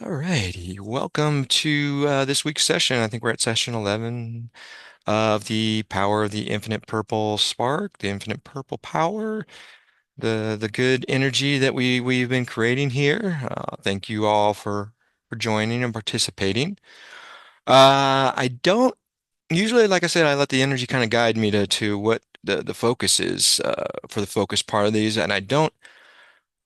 All righty. Welcome to this week's session. I think we're at session 11 of the power of the infinite purple spark, the infinite purple power, the good energy that we've been creating here. Thank you all for joining and participating. I don't usually, like I said, I let the energy kind of guide me to what the focus is for the focus part of these, and I don't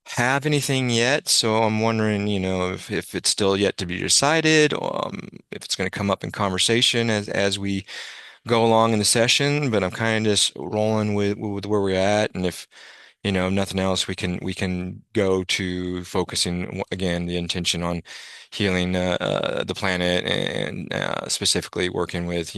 have anything yet, so I'm wondering, if it's still yet to be decided, if it's going to come up in conversation as we go along in the session. But I'm kind of just rolling with where we're at, and if nothing else, we can go to focusing again the intention on healing the planet and specifically working with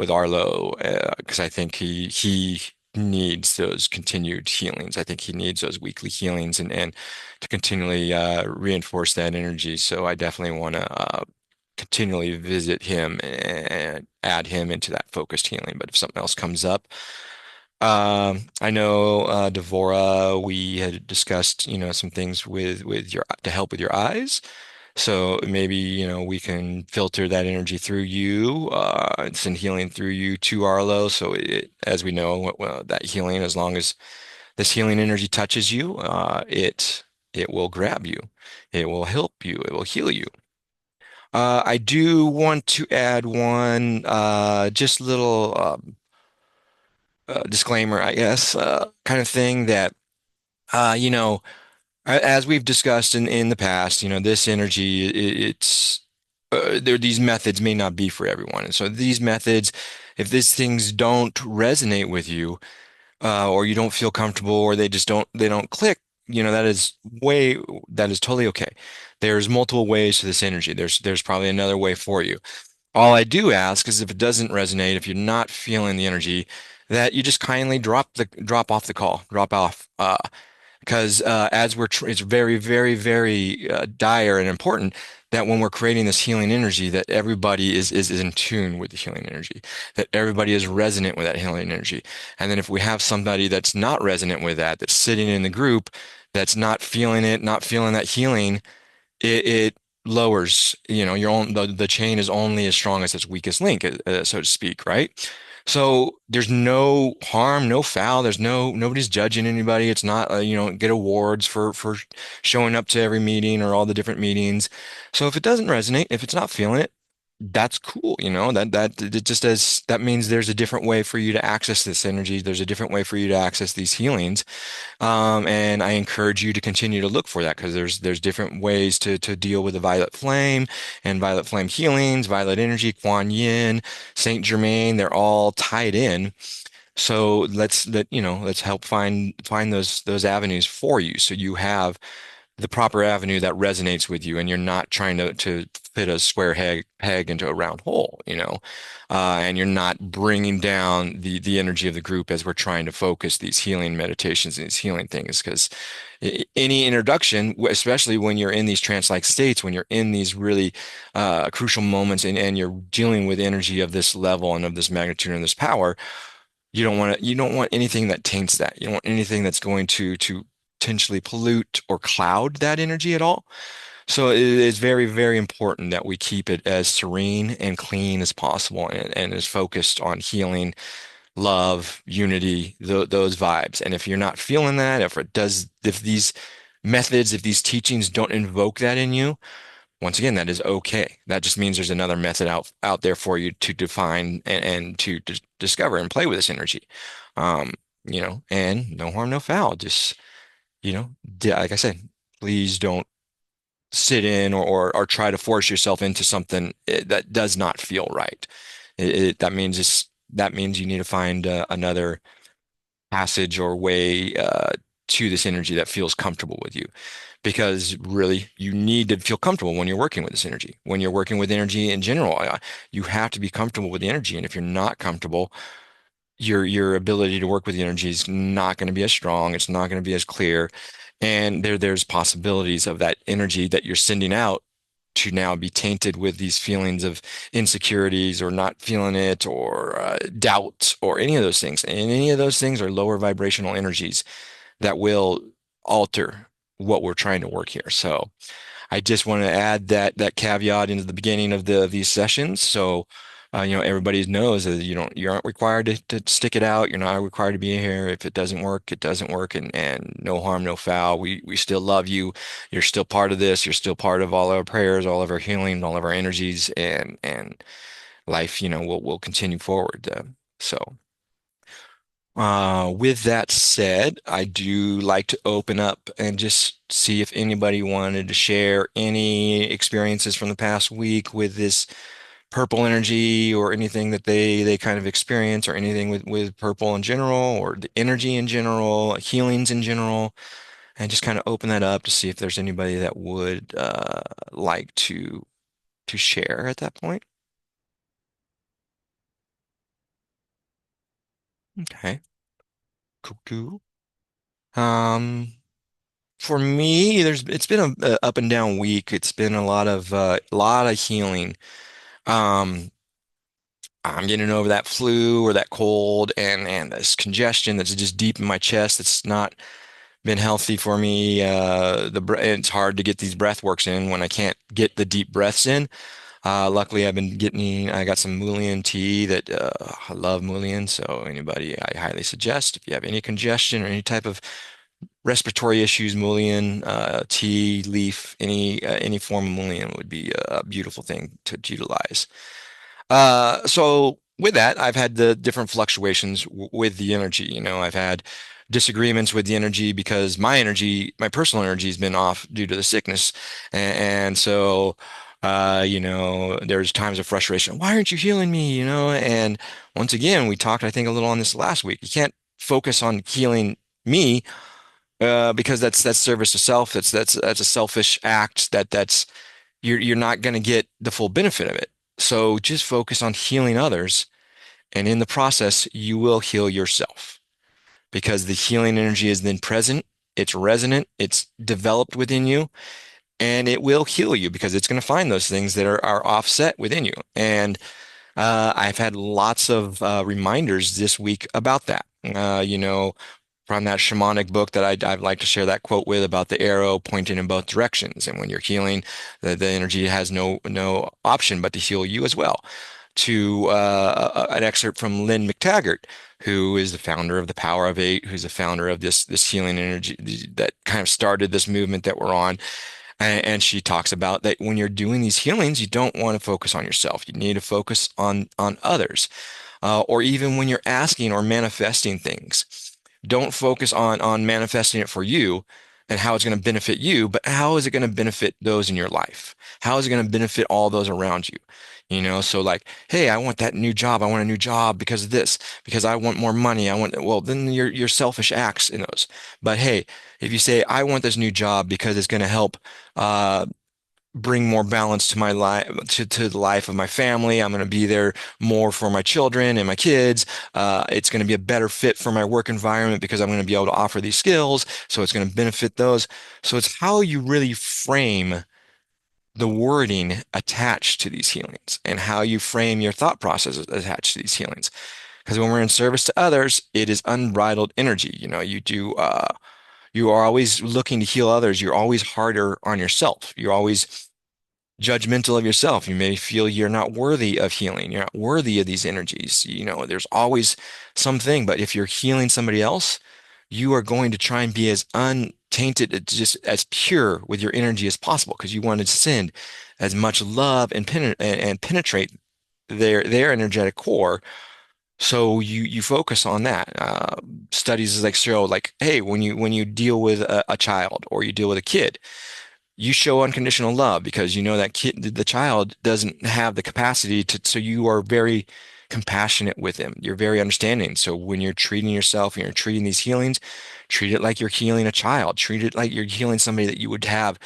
Arlo because I think he needs those continued healings. I think he needs those weekly healings and to continually reinforce that energy. So I definitely want to continually visit him and add him into that focused healing. But if something else comes up, I know Devora, we had discussed, some things with your to help with your eyes. So maybe, we can filter that energy through you, and send healing through you to Arlo. So as we know, that healing, as long as this healing energy touches you, it will grab you, it will help you, it will heal you. I do want to add one, just little disclaimer, I guess, kind of thing that, uh, you know, as we've discussed in the past, this energy, it's these methods may not be for everyone. And so these methods, if these things don't resonate with you, or you don't feel comfortable, or they don't click, that is totally okay. There's multiple ways to this energy. There's probably another way for you. All I do ask is if it doesn't resonate, if you're not feeling the energy, that you just kindly drop off the call, drop off. Because as it's very, very, very dire and important that when we're creating this healing energy, that everybody is in tune with the healing energy, that everybody is resonant with that healing energy. And then if we have somebody that's not resonant with that, that's sitting in the group, that's not feeling it, not feeling that healing, it lowers, the chain is only as strong as its weakest link, so to speak, right? So there's no harm, no foul. Nobody's judging anybody. It's not, get awards for showing up to every meeting or all the different meetings. So if it doesn't resonate, if it's not feeling it, that's cool. That it just as that means there's a different way for you to access this energy. There's a different way for you to access these healings. And I encourage you to continue to look for that because there's different ways to deal with the violet flame and violet flame healings, violet energy, Kuan Yin, Saint Germain. They're all tied in. So let's help find those avenues for you so you have the proper avenue that resonates with you and you're not trying to fit a square peg into a round hole, and you're not bringing down the energy of the group as we're trying to focus these healing meditations and these healing things. Because any introduction, especially when you're in these trance-like states, when you're in these really crucial moments and you're dealing with energy of this level and of this magnitude and this power, you don't want anything that taints that. You don't want anything that's going to potentially pollute or cloud that energy at all. So it is very, very important that we keep it as serene and clean as possible and as focused on healing, love, unity, those vibes. And if you're not feeling that, if these methods, if these teachings don't invoke that in you, once again, that is okay. That just means there's another method out there for you to define and to discover and play with this energy. Um, and no harm, no foul. Just, like I said, please don't sit in or try to force yourself into something that does not feel right. That means you need to find another passage or way to this energy that feels comfortable with you. Because really, you need to feel comfortable when you're working with this energy. When you're working with energy in general, you have to be comfortable with the energy. And if you're not comfortable, your ability to work with the energy is not going to be as strong. It's not going to be as clear. And there's possibilities of that energy that you're sending out to now be tainted with these feelings of insecurities or not feeling it or doubt or any of those things. And any of those things are lower vibrational energies that will alter what we're trying to work here. So I just want to add that caveat into the beginning of these sessions. So, everybody knows that you aren't required to stick it out. You're not required to be here. If it doesn't work, it doesn't work, and no harm, no foul. We still love you. You're still part of this. You're still part of all our prayers, all of our healing, all of our energies, and life, will continue forward. So. With that said, I do like to open up and just see if anybody wanted to share any experiences from the past week with this purple energy or anything that they kind of experience or anything with purple in general or the energy in general, healings in general, and just kind of open that up to see if there's anybody that would like to share at that point. Okay, cool, cool. Um, For me, it's been a up and down week. It's been a lot of healing. Um, I'm getting over that flu or that cold and this congestion that's just deep in my chest. It's not been healthy for me. It's hard to get these breath works in when I can't get the deep breaths in. Luckily, I got some Mullein tea that I love Mullein. So anybody, I highly suggest if you have any congestion or any type of respiratory issues, mullein, tea leaf, any form of mullein would be a beautiful thing to utilize. So with that, I've had the different fluctuations with the energy. I've had disagreements with the energy because my personal energy has been off due to the sickness, and so. There's times of frustration. Why aren't you healing me? And once again, we talked, I think, a little on this last week. You can't focus on healing me because that's service to self. That's a selfish act. That's you're not going to get the full benefit of it. So just focus on healing others, and in the process, you will heal yourself because the healing energy is then present. It's resonant. It's developed within you, and it will heal you because it's going to find those things that are offset within you. And I've had lots of reminders this week about that. From that shamanic book that I'd like to share that quote with about the arrow pointing in both directions. And when you're healing, the energy has no option but to heal you as well. To an excerpt from Lynn McTaggart, who is the founder of the Power of Eight, who's the founder of this healing energy that kind of started this movement that we're on. And she talks about that when you're doing these healings, you don't want to focus on yourself. You need to focus on others. Or even when you're asking or manifesting things, don't focus on manifesting it for you and how it's going to benefit you, but how is it going to benefit those in your life? How is it going to benefit all those around you? So like, hey, I want that new job. I want a new job because of this, because I want more money. Well, then your selfish acts in those. But hey, if you say, I want this new job because it's going to help uh, bring more balance to my life, to the life of my family. I'm going to be there more for my children and my kids. It's going to be a better fit for my work environment because I'm going to be able to offer these skills. So it's going to benefit those. So it's how you really frame the wording attached to these healings and how you frame your thought processes attached to these healings. Because when we're in service to others, it is unbridled energy. You are always looking to heal others. You're always harder on yourself. You're always judgmental of yourself. You may feel you're not worthy of healing. You're not worthy of these energies. There's always something, but if you're healing somebody else, you are going to try and be as untainted, just as pure with your energy as possible because you want to send as much love and penetrate their energetic core. So you focus on that. Studies like show like, hey, when you deal with a child or you deal with a kid, you show unconditional love because you know that the child doesn't have the capacity so you are very compassionate with him. You're very understanding. So when you're treating yourself and you're treating these healings, treat it like you're healing a child. Treat it like you're healing somebody that you would have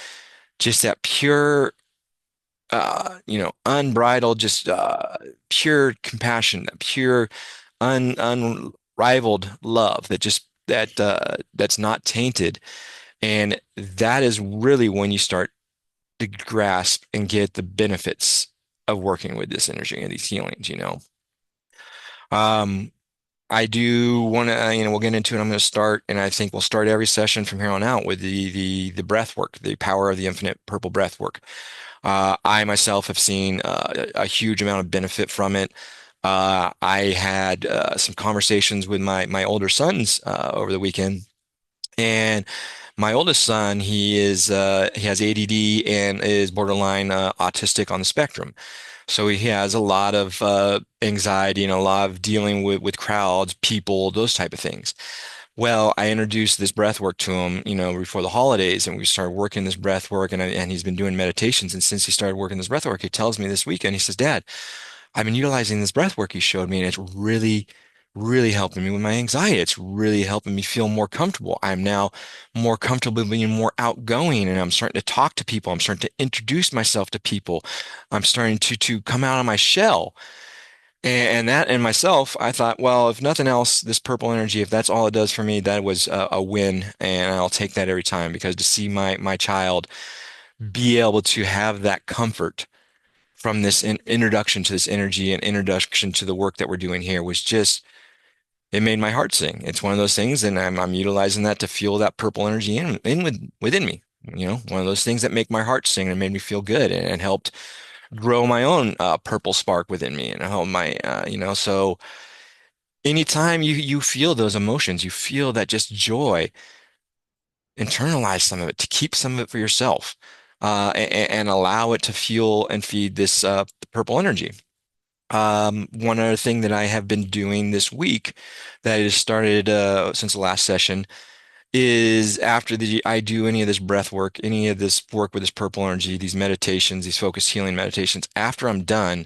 just that pure, unbridled, just pure compassion, that pure, unrivaled love that's not tainted. And that is really when you start to grasp and get the benefits of working with this energy and these healings. Um, I do want to, we'll get into it. I'm going to start, and I think we'll start every session from here on out with the breath work, the power of the infinite purple breath work. I myself have seen a huge amount of benefit from it. I had some conversations with my older sons over the weekend, and my oldest son, he has ADD and is borderline autistic on the spectrum. So he has a lot of anxiety and a lot of dealing with crowds, people, those type of things. Well, I introduced this breath work to him, before the holidays, and we started working this breath work, and he's been doing meditations. And since he started working this breath work, he tells me this weekend, he says, "Dad, I've been utilizing this breath work you showed me, and it's really, really helping me with my anxiety. It's really helping me feel more comfortable. I'm now more comfortable being more outgoing, and I'm starting to talk to people. I'm starting to introduce myself to people. I'm starting to come out of my shell." And that in myself, I thought, well, if nothing else, this purple energy, if that's all it does for me, that was a win, and I'll take that every time because to see my child be able to have that comfort from this introduction to this energy and introduction to the work that we're doing here was just, it made my heart sing. It's one of those things, and I'm utilizing that to fuel that purple energy within me. One of those things that make my heart sing and made me feel good and helped grow my own purple spark within me and help so anytime you feel those emotions, you feel that just joy, internalize some of it to keep some of it for yourself, and allow it to fuel and feed this purple energy. One other thing that I have been doing this week that has started since the last session is after I do any of this breath work, any of this work with this purple energy, these meditations, these focused healing meditations, after I'm done,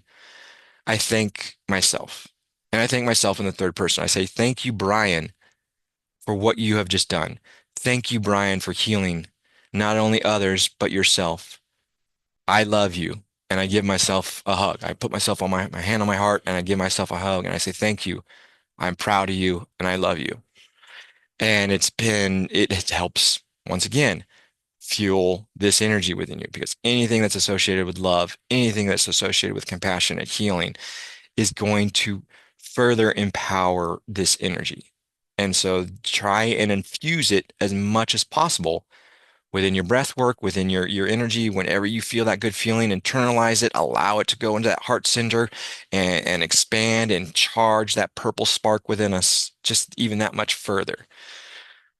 I thank myself. And I thank myself in the third person. I say, "Thank you, Brian, for what you have just done. Thank you, Brian, for healing not only others, but yourself. I love you." And I give myself a hug. I put myself on my hand on my heart and I give myself a hug and I say, "Thank you. I'm proud of you and I love you." And it helps once again fuel this energy within you because anything that's associated with love, anything that's associated with compassion and healing is going to further empower this energy. And so try and infuse it as much as possible within your breath work, within your energy. Whenever you feel that good feeling, internalize it, allow it to go into that heart center and expand and charge that purple spark within us just even that much further.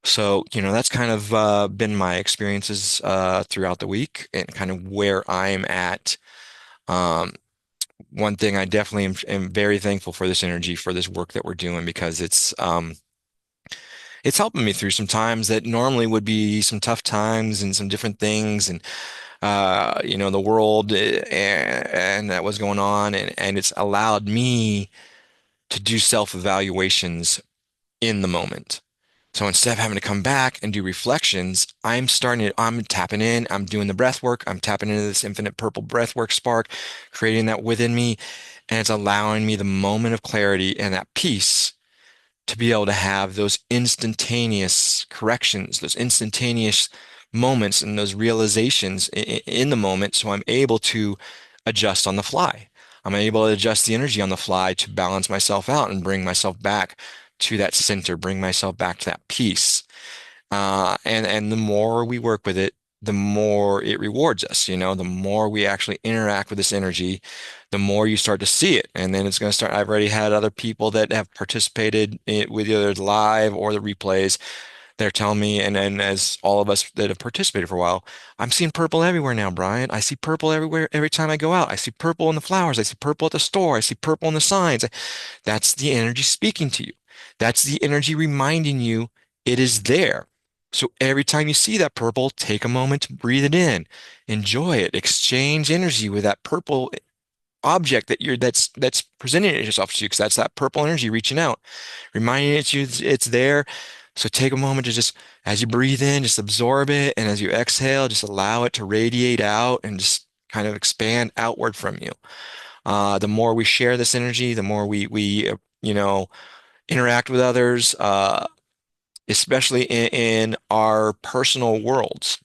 So, that's kind of been my experiences throughout the week and kind of where I'm at. Um, One thing I definitely am very thankful for this energy, for this work that we're doing because it's helping me through some times that normally would be some tough times and some different things and the world and that was going on and it's allowed me to do self-evaluations in the moment. So instead of having to come back and do reflections, I'm tapping in, I'm doing the breath work, I'm tapping into this infinite purple breath work spark, creating that within me, and it's allowing me the moment of clarity and that peace to be able to have those instantaneous corrections, those instantaneous moments and those realizations in the moment. So I'm able to adjust on the fly. I'm able to adjust the energy on the fly to balance myself out and bring myself back to that center, bring myself back to that peace. And the more we work with it, the more it rewards us, the more we actually interact with this energy, the more you start to see it. And then it's going to start. I've already had other people that have participated with either live or the replays. They're telling me, and as all of us that have participated for a while, "I'm seeing purple everywhere now, Brian. I see purple everywhere every time I go out. I see purple in the flowers. I see purple at the store. I see purple in the signs." That's the energy speaking to you. That's the energy reminding you it is there. So every time you see that purple, take a moment to breathe it in, enjoy it, exchange energy with that purple object that's presenting itself to you, because that's that purple energy reaching out, reminding it you it's there. So take a moment to just, as you breathe in, just absorb it, and as you exhale, just allow it to radiate out and just kind of expand outward from you. The more we share this energy, the more we interact with others, especially in our personal worlds.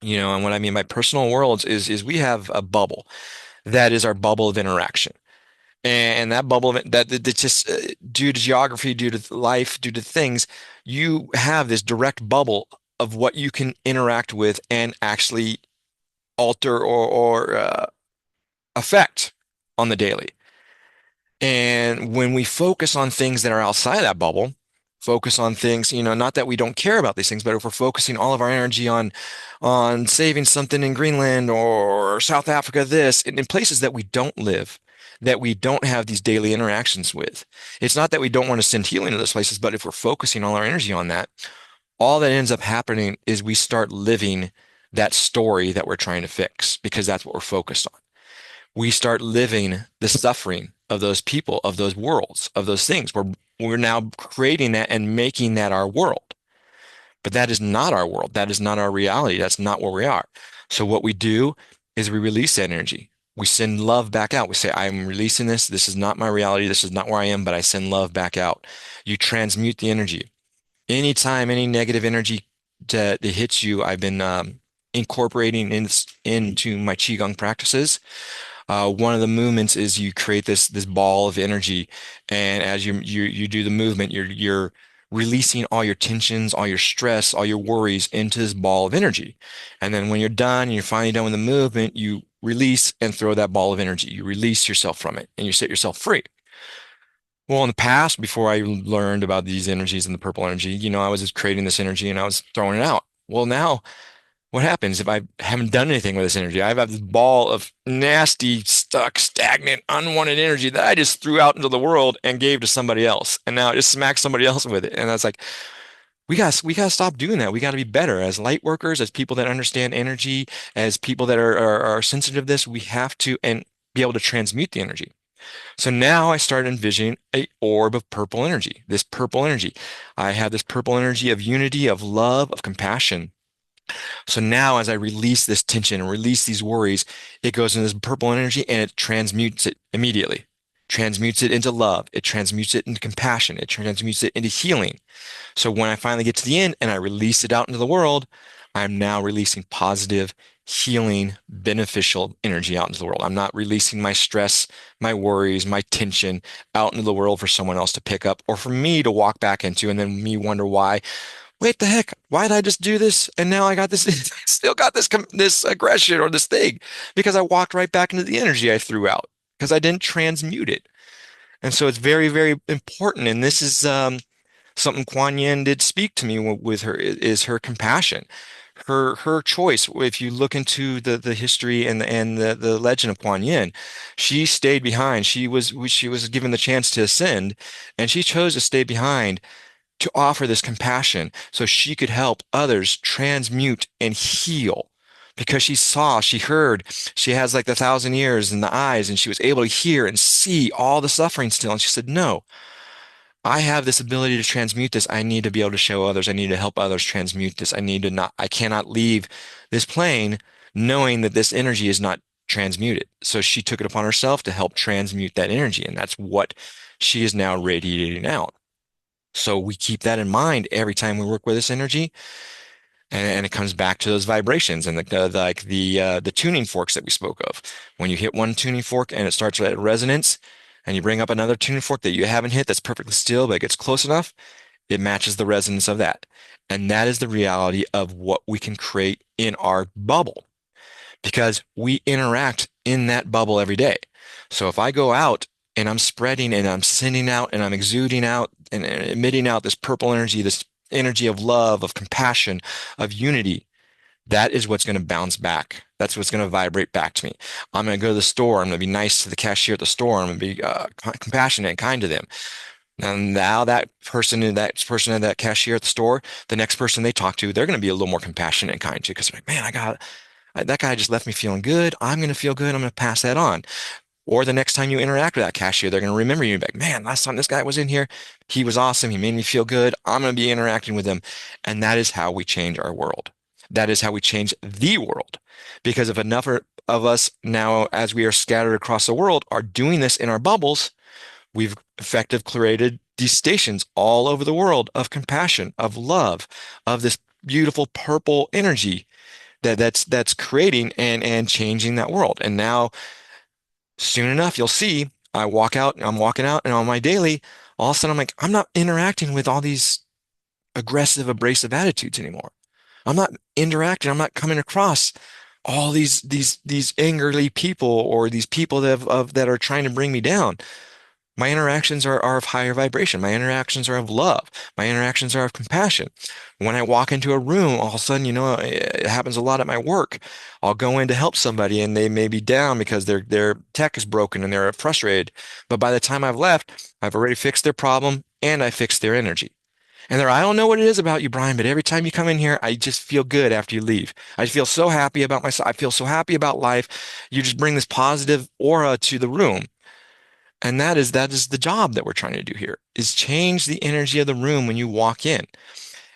And what I mean by personal worlds is we have a bubble that is our bubble of interaction. And that bubble of it, that's just due to geography, due to life, due to things, you have this direct bubble of what you can interact with and actually alter or affect on the daily. And when we focus on things that are outside of that bubble, focus on things, not that we don't care about these things, but if we're focusing all of our energy on saving something in Greenland or South Africa, this in places that we don't live, that we don't have these daily interactions with. It's not that we don't want to send healing to those places, but if we're focusing all our energy on that, all that ends up happening is we start living that story that we're trying to fix because that's what we're focused on. We start living the suffering of those people, of those worlds, of those things. We're now creating that and making that our world. But that is not our world. That is not our reality. That's not where we are. So what we do is we release that energy. We send love back out. We say, I'm releasing this. This is not my reality. This is not where I am, but I send love back out. You transmute the energy. Anytime any negative energy that hits you, I've been incorporating into my Qigong practices. One of the movements is you create this ball of energy, and as you do the movement, you're releasing all your tensions, all your stress, all your worries into this ball of energy. And then when you're done, and you're finally done with the movement, you release and throw that ball of energy. You release yourself from it, and you set yourself free. Well, in the past, before I learned about these energies and the purple energy, I was just creating this energy and I was throwing it out. Well, now what happens if I haven't done anything with this energy? I have this ball of nasty, stuck, stagnant, unwanted energy that I just threw out into the world and gave to somebody else. And now I just smack somebody else with it. And that's like, we gotta stop doing that. We gotta be better as light workers, as people that understand energy, as people that are sensitive to this. We have to and be able to transmute the energy. So now I started envisioning a orb of purple energy, this purple energy. I have this purple energy of unity, of love, of compassion. So now, as I release this tension and release these worries, it goes into this purple energy and it transmutes it immediately. Transmutes it into love. It transmutes it into compassion. It transmutes it into healing. So when I finally get to the end and I release it out into the world, I'm now releasing positive, healing, beneficial energy out into the world. I'm not releasing my stress, my worries, my tension out into the world for someone else to pick up or for me to walk back into and then me wonder why wait, the heck? Why did I just do this? And now I got this, still got this aggression or this thing because I walked right back into the energy I threw out because I didn't transmute it. And so it's very, very important. And this is something Kuan Yin did speak to me with her is her compassion, her choice. If you look into the history and the legend of Kuan Yin, she stayed behind. She was given the chance to ascend, and she chose to stay behind to offer this compassion so she could help others transmute and heal. Because she saw, she heard, she has like the thousand ears and the eyes, and she was able to hear and see all the suffering still. And she said, no, I have this ability to transmute this. I need to be able to show others. I need to help others transmute this. I cannot leave this plane knowing that this energy is not transmuted. So she took it upon herself to help transmute that energy. And that's what she is now radiating out. So we keep that in mind every time we work with this energy, and it comes back to those vibrations and the tuning forks that we spoke of. When you hit one tuning fork and it starts at resonance, and you bring up another tuning fork that you haven't hit that's perfectly still but it gets close enough, it matches the resonance of that. And that is the reality of what we can create in our bubble because we interact in that bubble every day. So if I go out and I'm spreading and I'm sending out and I'm exuding out and emitting out this purple energy, this energy of love, of compassion, of unity, that is what's going to bounce back. That's what's going to vibrate back to me. I'm going to go to the store. I'm going to be nice to the cashier at the store. I'm going to be compassionate and kind to them. And now that person at that cashier at the store, the next person they talk to, they're going to be a little more compassionate and kind to because they're like, man, that guy just left me feeling good. I'm going to feel good. I'm going to pass that on. Or the next time you interact with that cashier, they're going to remember you. Like, man, last time this guy was in here, he was awesome. He made me feel good. I'm going to be interacting with him. And that is how we change our world. That is how we change the world. Because if enough of us now, as we are scattered across the world, are doing this in our bubbles, we've effectively created these stations all over the world of compassion, of love, of this beautiful purple energy that's creating and changing that world. And now soon enough, you'll see I'm walking out, and on my daily, all of a sudden I'm like, I'm not interacting with all these aggressive, abrasive attitudes anymore. I'm not interacting. I'm not coming across all these angerly people or these people that are trying to bring me down. My interactions are of higher vibration. My interactions are of love. My interactions are of compassion. When I walk into a room, all of a sudden, it happens a lot at my work. I'll go in to help somebody and they may be down because their tech is broken and they're frustrated. But by the time I've left, I've already fixed their problem and I fixed their energy. And I don't know what it is about you, Brian, but every time you come in here, I just feel good after you leave. I feel so happy about myself. I feel so happy about life. You just bring this positive aura to the room. And that is the job that we're trying to do here, is change the energy of the room when you walk in.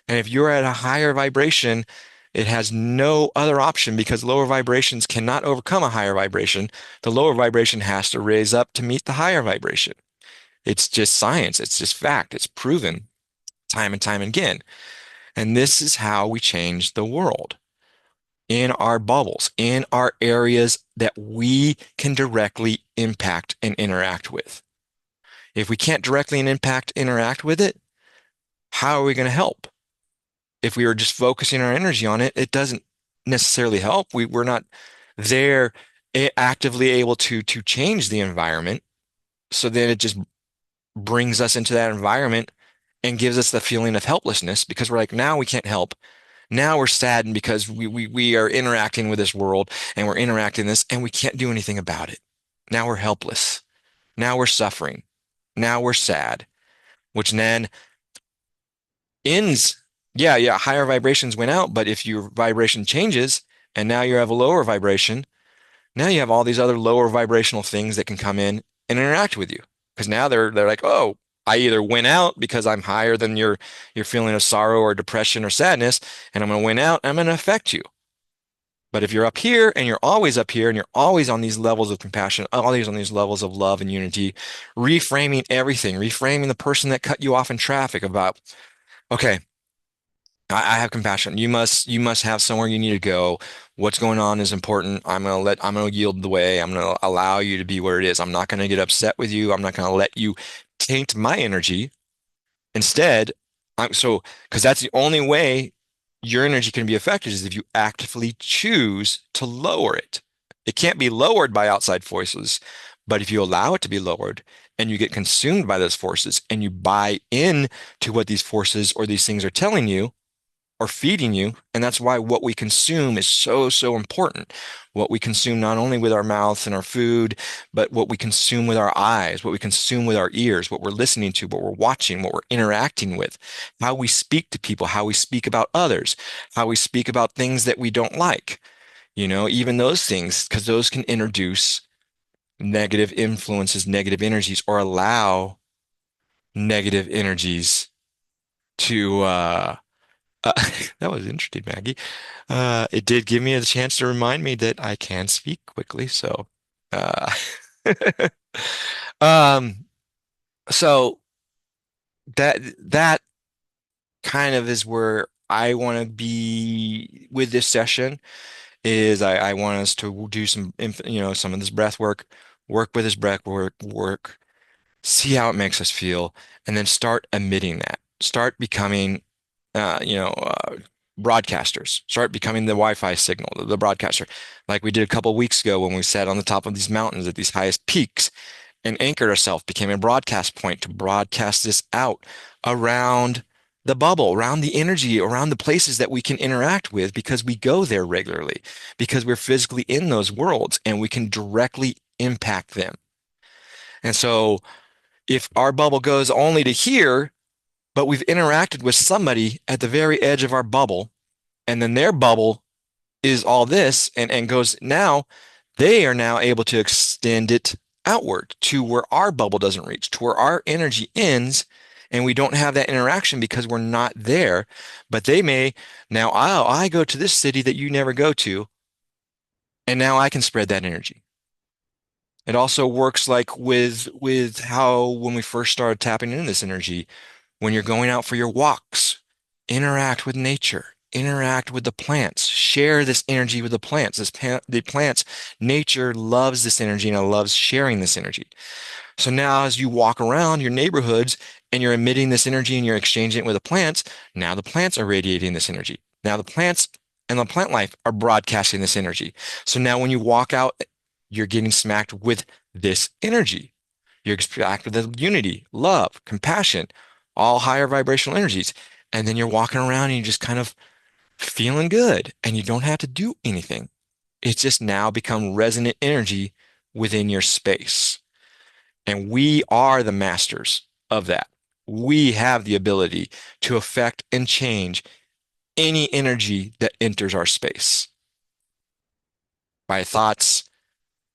And if you're at a higher vibration, it has no other option because lower vibrations cannot overcome a higher vibration. The lower vibration has to raise up to meet the higher vibration. It's just science. It's just fact. It's proven time and time again. And this is how we change the world in our bubbles, in our areas that we can directly impact and interact with. If we can't directly interact with it, how are we going to help? If we are just focusing our energy on it, it doesn't necessarily help. We're not there actively able to change the environment. So then it just brings us into that environment and gives us the feeling of helplessness because we're like, now we can't help. Now we're saddened because we are interacting with this world and we're interacting this and we can't do anything about it. Now we're helpless. Now we're suffering. Now we're sad, which then ends. Yeah, yeah, higher vibrations went out, but if your vibration changes and now you have a lower vibration, now you have all these other lower vibrational things that can come in and interact with you. Because now they're like, oh, I either win out because I'm higher than your feeling of sorrow or depression or sadness, and I'm going to win out, I'm going to affect you. But if you're up here and you're always up here and you're always on these levels of compassion, always on these levels of love and unity, reframing everything, reframing the person that cut you off in traffic about, okay, I have compassion. You must have somewhere you need to go. What's going on is important. I'm gonna yield the way. I'm gonna allow you to be where it is. I'm not gonna get upset with you. I'm not gonna let you taint my energy. Instead, because that's the only way your energy can be affected is if you actively choose to lower it. It can't be lowered by outside forces, but if you allow it to be lowered and you get consumed by those forces and you buy in to what these forces or these things are telling you, are feeding you. And that's why what we consume is so, so important. What we consume not only with our mouths and our food, but what we consume with our eyes, what we consume with our ears, what we're listening to, what we're watching, what we're interacting with, how we speak to people, how we speak about others, how we speak about things that we don't like. Even those things, because those can introduce negative influences, negative energies, or allow negative energies to uh, that was interesting, Maggie. It did give me a chance to remind me that I can speak quickly. Uh, um, so that kind of is where I want to be with this session. Is I want us to do some of this breath work with this breath work, see how it makes us feel, and then start emitting that. Start becoming, uh, you know, uh, broadcasters. Start becoming the Wi-Fi signal, the broadcaster, like we did a couple of weeks ago when we sat on the top of these mountains at these highest peaks and anchored ourselves, became a broadcast point to broadcast this out around the bubble, around the energy, around the places that we can interact with because we go there regularly, because we're physically in those worlds and we can directly impact them. And so if our bubble goes only to here, but we've interacted with somebody at the very edge of our bubble, and then their bubble is all this and goes now, they are now able to extend it outward to where our bubble doesn't reach, to where our energy ends, and we don't have that interaction because we're not there. But they may now, I go to this city that you never go to, and now I can spread that energy. It also works like with how when we first started tapping into this energy, when you're going out for your walks, interact with nature, interact with the plants, share this energy with the plants. The plants, nature loves this energy and it loves sharing this energy. So now as you walk around your neighborhoods and you're emitting this energy and you're exchanging it with the plants, now the plants are radiating this energy. Now the plants and the plant life are broadcasting this energy. So now when you walk out, you're getting smacked with this energy. You're smacked with the unity, love, compassion, all higher vibrational energies. And then you're walking around and you're just kind of feeling good and you don't have to do anything. It's just now become resonant energy within your space. And we are the masters of that. We have the ability to affect and change any energy that enters our space by thoughts,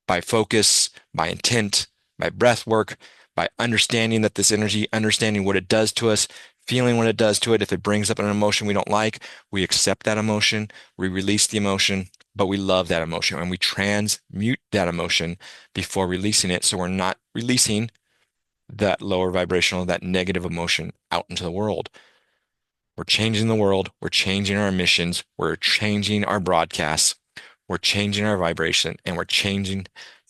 by focus, by intent, by breath work, by understanding that this energy, understanding what it does to us, feeling what it does to it. If it brings up an emotion we don't like, we accept that emotion, we release the emotion, but we love that emotion and we transmute that emotion before releasing it. So we're not releasing that lower vibrational, that negative emotion out into the world. We're changing the world. We're changing our emissions. We're changing our broadcasts. We're changing our vibration and we're changing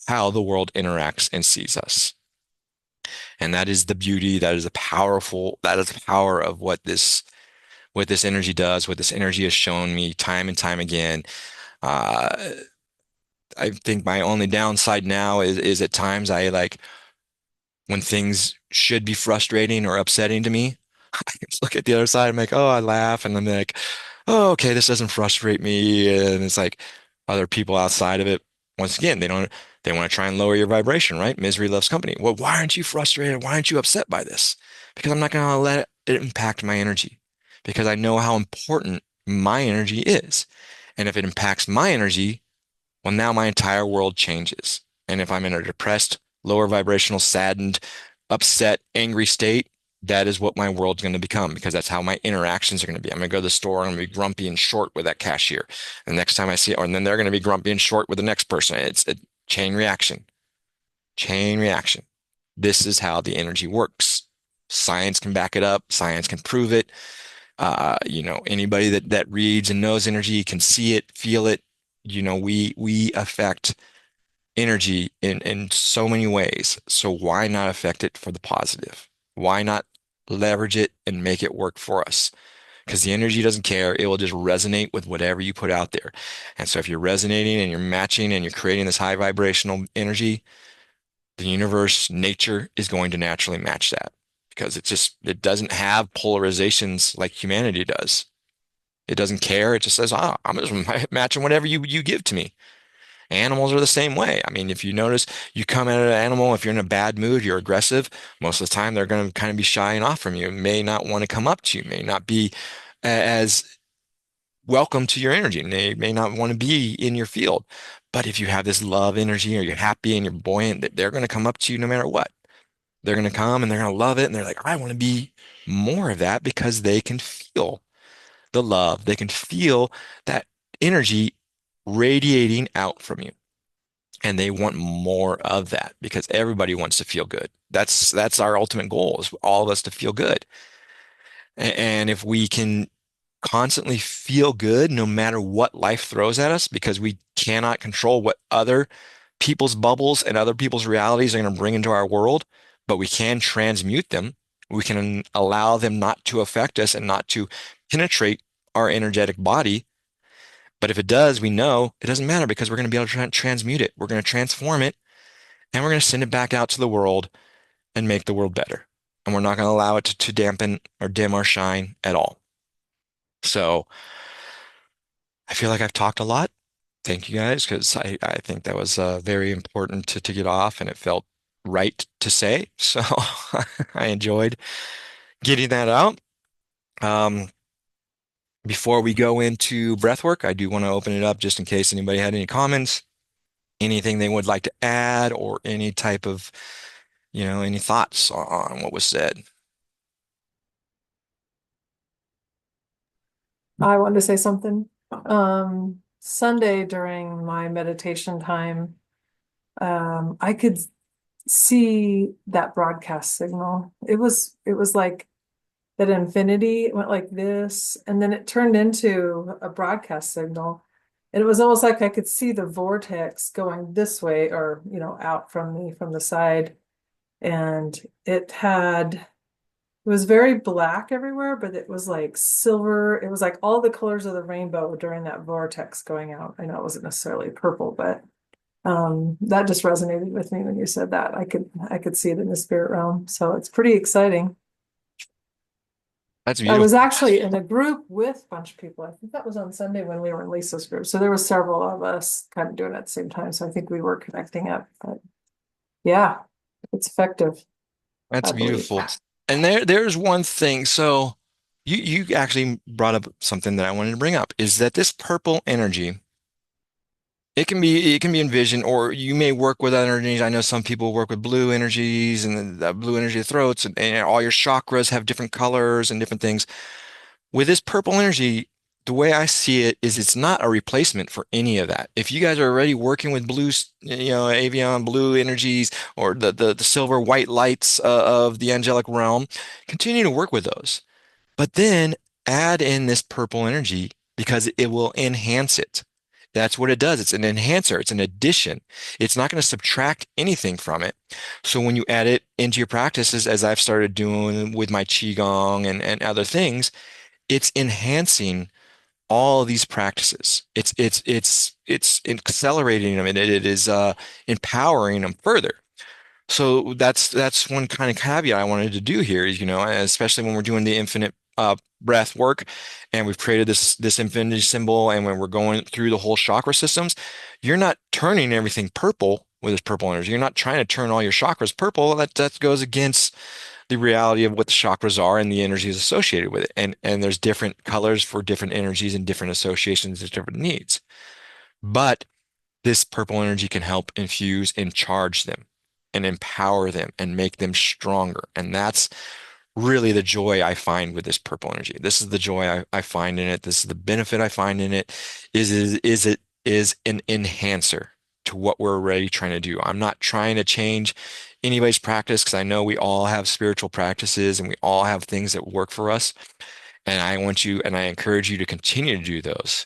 how the world interacts and sees us. And that is the beauty, that is the powerful, that is the power of what this energy does, what this energy has shown me time and time again. Uh, I think my only downside now is at times I like when things should be frustrating or upsetting to me, just look at the other side. I'm like, oh, I laugh, and I'm like, oh, okay, this doesn't frustrate me. And it's like other people outside of it. Once again, they want to try and lower your vibration, right? Misery loves company. Well, why aren't you frustrated? Why aren't you upset by this? Because I'm not going to let it impact my energy because I know how important my energy is. And if it impacts my energy, well, now my entire world changes. And if I'm in a depressed, lower vibrational, saddened, upset, angry state, that is what my world's going to become because that's how my interactions are going to be. I'm going to go to the store, I'm going to be grumpy and short with that cashier. The next time I see it, or and then they're going to be grumpy and short with the next person. It's a chain reaction. Chain reaction. This is how the energy works. Science can back it up. Science can prove it. Anybody that reads and knows energy can see it, feel it. We affect energy in so many ways. So why not affect it for the positive? Why not leverage it and make it work for us? Because the energy doesn't care. It will just resonate with whatever you put out there. And so if you're resonating and you're matching and you're creating this high vibrational energy, the universe, nature is going to naturally match that because it doesn't have polarizations like humanity does. It doesn't care. It just says, I'm just matching whatever you give to me. Animals are the same way. I mean, if you notice, you come at an animal, if you're in a bad mood, you're aggressive, most of the time they're going to kind of be shying off from you, may not want to come up to you, may not be as welcome to your energy, and they may not want to be in your field. But if you have this love energy or you're happy and you're buoyant, they're going to come up to you no matter what. They're going to come and they're going to love it. And they're like, I want to be more of that because they can feel the love. They can feel that energy radiating out from you. And they want more of that because everybody wants to feel good. That's our ultimate goal is all of us to feel good. And if we can constantly feel good no matter what life throws at us, because we cannot control what other people's bubbles and other people's realities are going to bring into our world, but we can transmute them. We can allow them not to affect us and not to penetrate our energetic body. But if it does, we know it doesn't matter because we're going to be able to transmute it. We're going to transform it and we're going to send it back out to the world and make the world better. And we're not going to allow it to dampen or dim our shine at all. So I feel like I've talked a lot. Thank you guys, because I think that was very important to get off and it felt right to say. So I enjoyed getting that out. Um, Before we go into breath work, I do want to open it up just in case anybody had any comments, anything they would like to add, or any type of, any thoughts on what was said. I wanted to say something. Sunday during my meditation time, I could see that broadcast signal. It was like that infinity. It went like this, and then it turned into a broadcast signal. And it was almost like I could see the vortex going this way or, out from the side. And it had, it was very black everywhere, but it was like silver. It was like all the colors of the rainbow during that vortex going out. I know it wasn't necessarily purple, but that just resonated with me when you said that. I could see it in the spirit realm. So it's pretty exciting. That's I was beautiful. actually in a group with a bunch of people. I think that was on Sunday when we were in Lisa's group. So there were several of us kind of doing it at the same time. So I think we were connecting up. But yeah, it's effective, That's I believe. beautiful. And there's one thing. So you actually brought up something that I wanted to bring up is that this purple energy, it can be envisioned, or you may work with other energies. I know some people work with blue energies and the blue energy of throats, and all your chakras have different colors and different things. With this purple energy, the way I see it is it's not a replacement for any of that. If you guys are already working with blue, avion blue energies or the silver white lights of the angelic realm, continue to work with those. But then add in this purple energy because it will enhance it. That's what it does. It's an enhancer. It's an addition. It's not going to subtract anything from it. So when you add it into your practices, as I've started doing with my Qigong and other things, it's enhancing all these practices. It's accelerating them and it is empowering them further. So that's one kind of caveat I wanted to do here is, especially when we're doing the infinite breath work and we've created this infinity symbol and when we're going through the whole chakra systems, you're not turning everything purple with this purple energy. You're not trying to turn all your chakras purple. That goes against the reality of what the chakras are and the energies associated with it. And there's different colors for different energies and different associations and different needs. But this purple energy can help infuse and charge them and empower them and make them stronger. And that's really the joy I find with this purple energy. This is the joy I find in it. This is the benefit I find in it is it is an enhancer to what we're already trying to do. I'm not trying to change anybody's practice because I know we all have spiritual practices and we all have things that work for us. And I want you and I encourage you to continue to do those,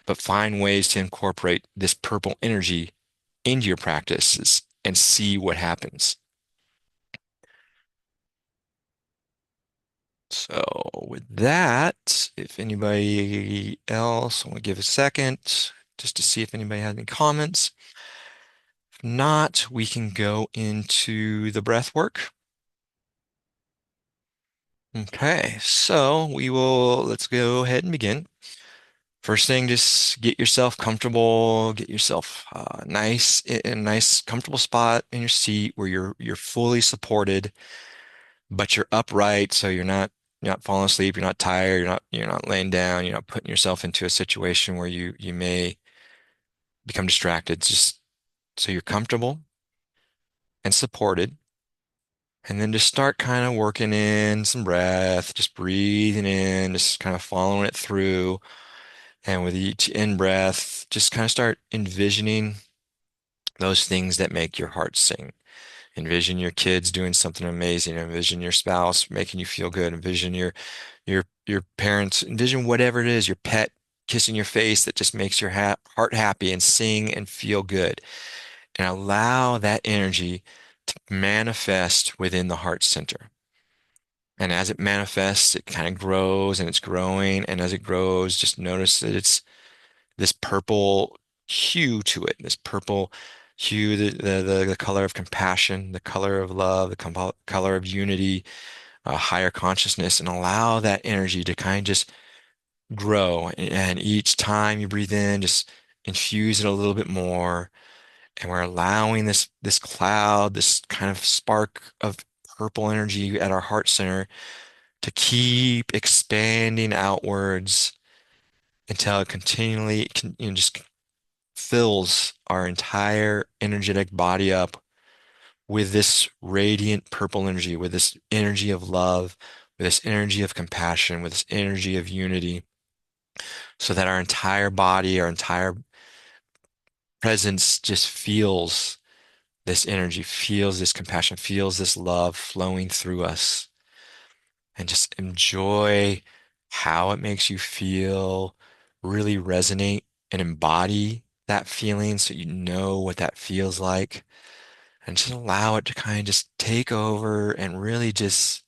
but find ways to incorporate this purple energy into your practices and see what happens. So with that, if anybody else want to give a second just to see if anybody has any comments. If not, we can go into the breath work. Okay, so let's go ahead and begin. First thing, just get yourself comfortable, get yourself nice in a nice comfortable spot in your seat where you're fully supported, but you're upright, so you're not falling asleep, you're not tired, you're not laying down, you're not putting yourself into a situation where you may become distracted. Just so you're comfortable and supported. And then just start kind of working in some breath, just breathing in, just kind of following it through. And with each in breath, just kind of start envisioning those things that make your heart sing. Envision your kids doing something amazing. Envision your spouse making you feel good. Envision your parents. Envision whatever it is, your pet kissing your face that just makes your ha heart happy and sing and feel good. And allow that energy to manifest within the heart center. And as it manifests, it kind of grows and it's growing. And as it grows, just notice that it's this purple hue to it, this purple hue, the color of compassion, the color of love, the color of unity, higher consciousness, and allow that energy to kind of just grow. And each time you breathe in, just infuse it a little bit more. And we're allowing this cloud, this kind of spark of purple energy at our heart center to keep expanding outwards until it continually just fills our entire energetic body up with this radiant purple energy, with this energy of love, with this energy of compassion, with this energy of unity, so that our entire body, our entire presence just feels this energy, feels this compassion, feels this love flowing through us. And just enjoy how it makes you feel, really resonate and embody that feeling so you know what that feels like. and just allow it to kind of just take over and really just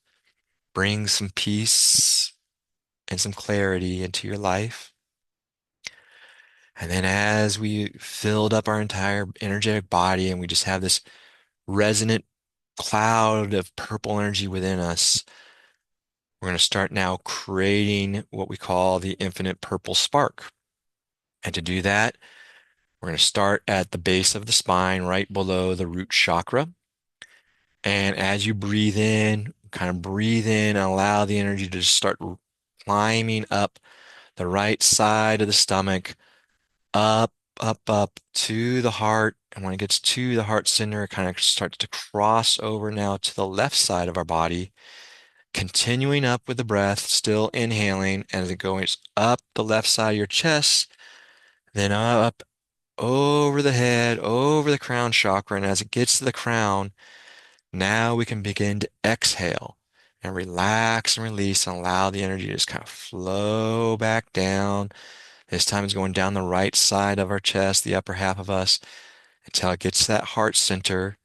bring some peace and some clarity into your life. And then as we filled up our entire energetic body and we just have this resonant cloud of purple energy within us, we're going to start now creating what we call the infinite purple spark. And to do that, we're going to start at the base of the spine, right below the root chakra. And as you breathe in, kind of breathe in and allow the energy to just start climbing up the right side of the stomach, up, up to the heart. And when it gets to the heart center, it kind of starts to cross over now to the left side of our body, continuing up with the breath, still inhaling as it goes up the left side of your chest, then up over the head, over the crown chakra. And as it gets to the crown, now we can begin to exhale and relax and release and allow the energy to just kind of flow back down. This time it's going down the right side of our chest, the upper half of us, until it gets to that heart center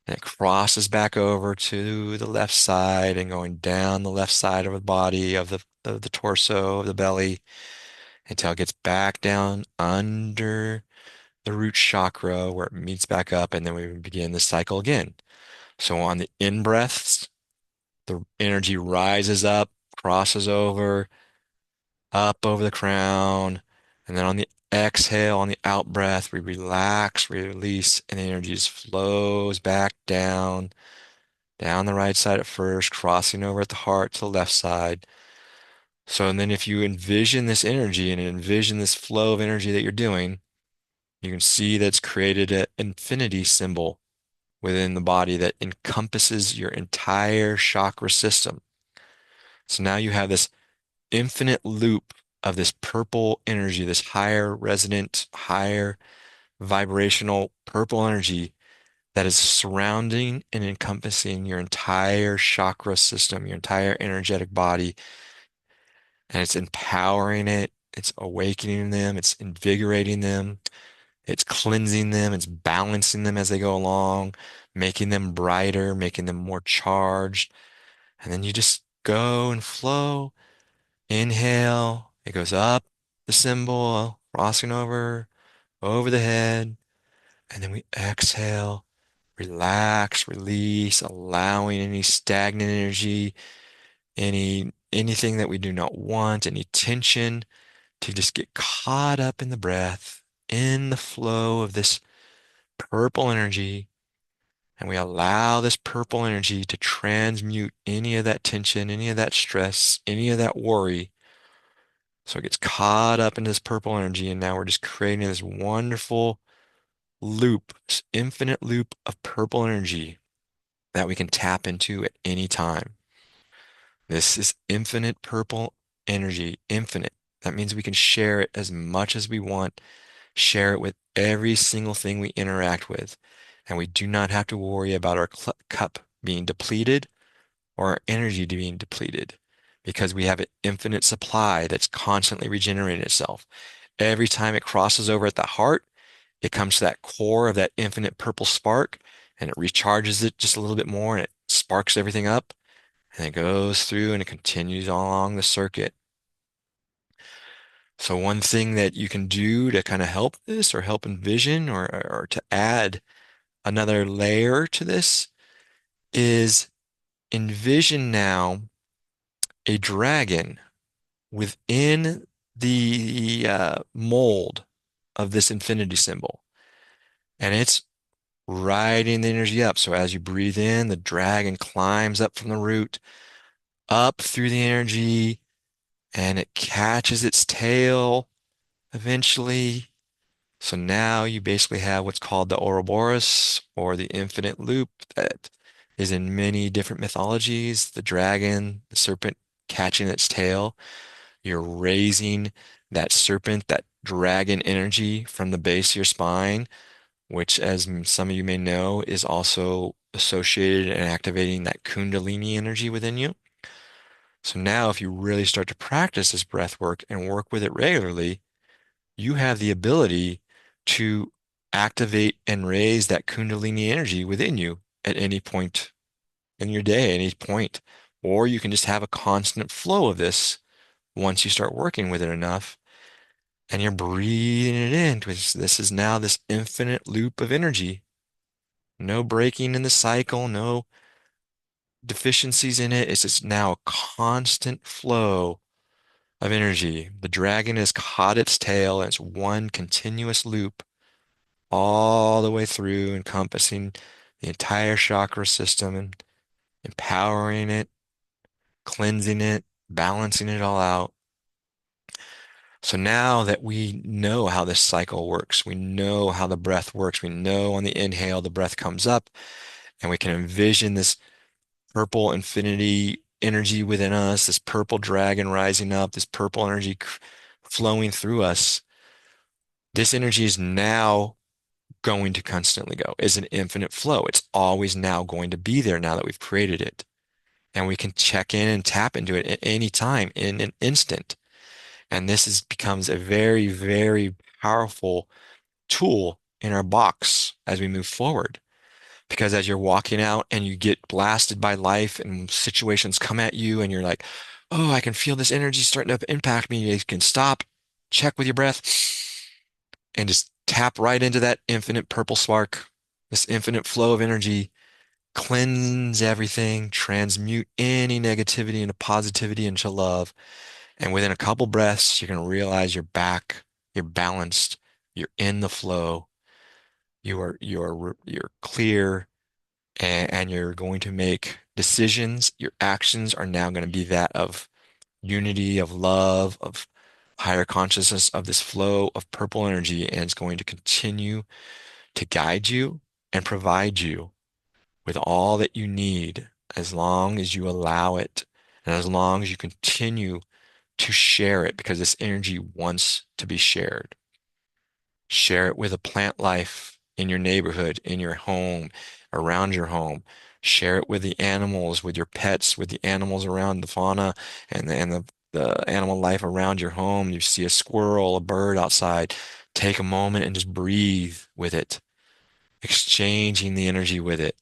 and it crosses back over to the left side and going down the left side of the body, of the torso, of the belly, until it gets back down under the root chakra where it meets back up, and then we begin the cycle again. So on the in breaths, the energy rises up, crosses over, up over the crown. And then on the exhale, on the out breath, we relax, we release, and the energy just flows back down, down the right side at first, crossing over at the heart to the left side. So, and then if you envision this energy and envision this flow of energy that you're doing, you can see that's created an infinity symbol within the body that encompasses your entire chakra system. So now you have this infinite loop of this purple energy, this higher resonant, higher vibrational purple energy that is surrounding and encompassing your entire chakra system, your entire energetic body, and it's empowering it, it's awakening them, it's invigorating them, it's cleansing them, it's balancing them as they go along, making them brighter, making them more charged. And then you just go and flow. Inhale, it goes up the symbol, crossing over, over the head. And then we exhale, relax, release, allowing any stagnant energy, anything that we do not want, any tension to just get caught up in the breath, in the flow of this purple energy. And we allow this purple energy to transmute any of that tension, any of that stress, any of that worry. So it gets caught up in this purple energy, and now we're just creating this wonderful loop, this infinite loop of purple energy that we can tap into at any time. This is infinite purple energy, infinite. That means we can share it as much as we want, share it with every single thing we interact with, and we do not have to worry about our cup being depleted or our energy being depleted because we have an infinite supply that's constantly regenerating itself. Every time it crosses over at the heart, it comes to that core of that infinite purple spark and it recharges it just a little bit more and it sparks everything up and it goes through and it continues all along the circuit. So one thing that you can do to kind of help this or help envision or to add another layer to this is envision now a dragon within the mold of this infinity symbol. And it's riding the energy up. So as you breathe in, the dragon climbs up from the root, up through the energy, and it catches its tail eventually. So now you basically have what's called the Ouroboros or the infinite loop that is in many different mythologies. The dragon, the serpent catching its tail. You're raising that serpent, that dragon energy from the base of your spine, which, as some of you may know, is also associated and activating that Kundalini energy within you. So now, if you really start to practice this breath work and work with it regularly, you have the ability to activate and raise that Kundalini energy within you at any point in your day, any point. Or you can just have a constant flow of this once you start working with it enough and you're breathing it in, because this is now this infinite loop of energy. No breaking in the cycle, no deficiencies in it. It's just now a constant flow of energy. The dragon has caught its tail and it's one continuous loop all the way through, encompassing the entire chakra system and empowering it, cleansing it, balancing it all out. So now that we know how this cycle works, we know how the breath works, we know on the inhale the breath comes up, and we can envision this purple infinity energy within us, this purple dragon rising up, this purple energy flowing through us. This energy is now going to constantly go. It's an infinite flow. It's always now going to be there now that we've created it. And we can check in and tap into it at any time in an instant. And becomes a very, very powerful tool in our box as we move forward. Because as you're walking out and you get blasted by life and situations come at you and you're like, oh, I can feel this energy starting to impact me. You can stop, check with your breath, and just tap right into that infinite purple spark, this infinite flow of energy, cleanse everything, transmute any negativity into positivity, into love. And within a couple breaths, you're going to realize you're back, you're balanced, you're in the flow, you're clear, and you're going to make decisions. Your actions are now going to be that of unity, of love, of higher consciousness, of this flow of purple energy, and it's going to continue to guide you and provide you with all that you need as long as you allow it and as long as you continue to share it, because this energy wants to be shared. Share it with a plant life in your neighborhood, in your home, around your home. Share it with the animals, with your pets, with the animals around the fauna and the animal life around your home. You see a squirrel, a bird outside. Take a moment and just breathe with it, exchanging the energy with it.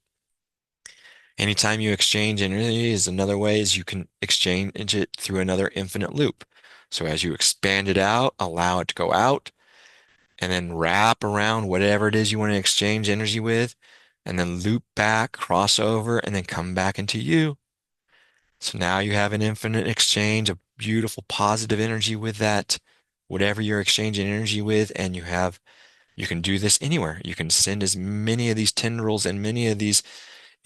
Anytime you exchange energy is another way is you can exchange it through another infinite loop. So as you expand it out, allow it to go out, and then wrap around whatever it is you want to exchange energy with, and then loop back, cross over, and then come back into you. So now you have an infinite exchange of beautiful positive energy with that, whatever you're exchanging energy with, and you can do this anywhere. You can send as many of these tendrils and many of these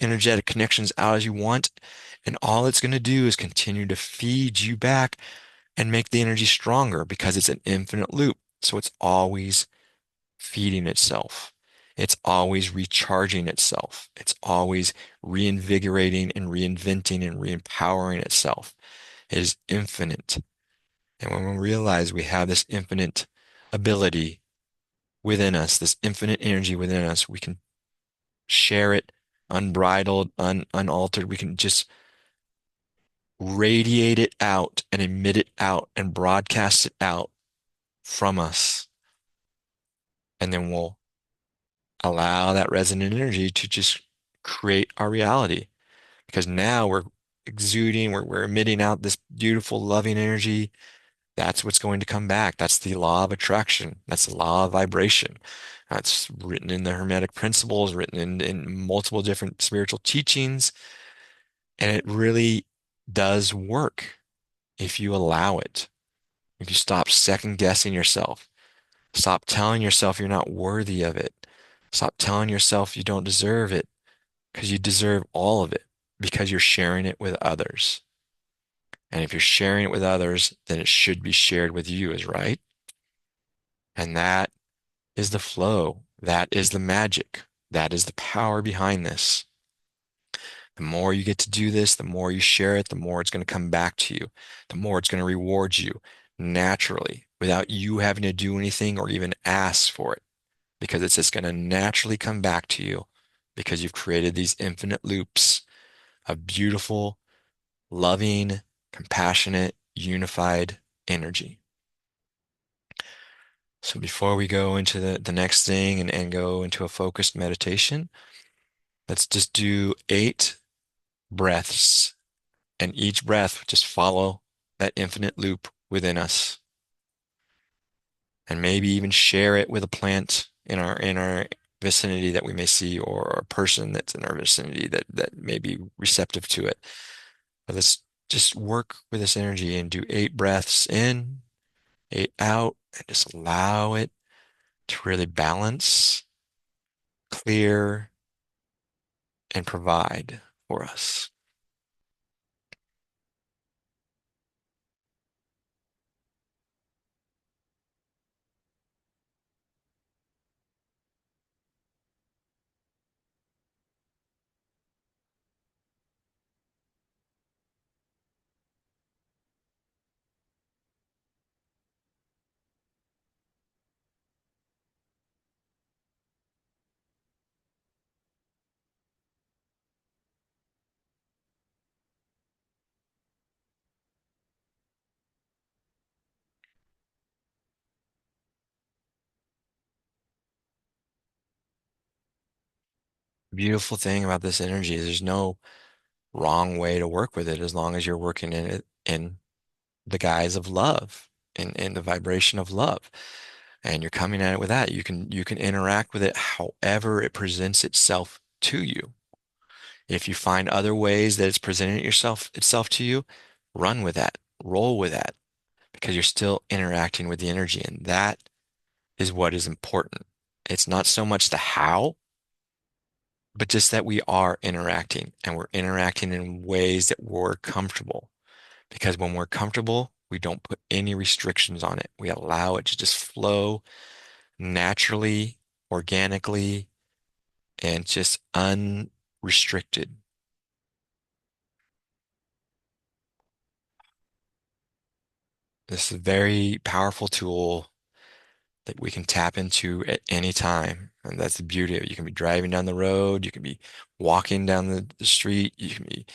energetic connections out as you want, and all it's going to do is continue to feed you back and make the energy stronger because it's an infinite loop. So it's always feeding itself. It's always recharging itself. It's always reinvigorating and reinventing and reempowering itself. It is infinite. And when we realize we have this infinite ability within us, this infinite energy within us, we can share it unbridled, unaltered. We can just radiate it out and emit it out and broadcast it out from us. And then we'll allow that resonant energy to just create our reality. Because now we're exuding, we're emitting out this beautiful, loving energy. That's what's going to come back. That's the law of attraction. That's the law of vibration. That's written in the Hermetic principles, written in multiple different spiritual teachings. And it really does work if you allow it. If you stop second guessing yourself, stop telling yourself you're not worthy of it. Stop telling yourself you don't deserve it, because you deserve all of it because you're sharing it with others. And if you're sharing it with others, then it should be shared with you as right. And that is the flow. That is the magic. That is the power behind this. The more you get to do this, the more you share it, the more it's going to come back to you, the more it's going to reward you naturally without you having to do anything or even ask for it, because it's just going to naturally come back to you because you've created these infinite loops of beautiful, loving, compassionate, unified energy. So before we go into the next thing and go into a focused meditation, let's just do 8 breaths. And each breath, just follow that infinite loop within us. And maybe even share it with a plant in our vicinity that we may see, or a person that's in our vicinity that may be receptive to it. But let's just work with this energy and do 8 breaths in, 8 out, and just allow it to really balance, clear, and provide for us. The beautiful thing about this energy is there's no wrong way to work with it as long as you're working in it in the guise of love, in the vibration of love. And you're coming at it with that. You can interact with it however it presents itself to you. If you find other ways that it's presenting itself to you, run with that, roll with that, because you're still interacting with the energy, and that is what is important. It's not so much the how, but just that we are interacting, and we're interacting in ways that we're comfortable. Because when we're comfortable, we don't put any restrictions on it. We allow it to just flow naturally, organically, and just unrestricted. This is a very powerful tool that we can tap into at any time. And that's the beauty of it. You can be driving down the road, you can be walking down the street, you can be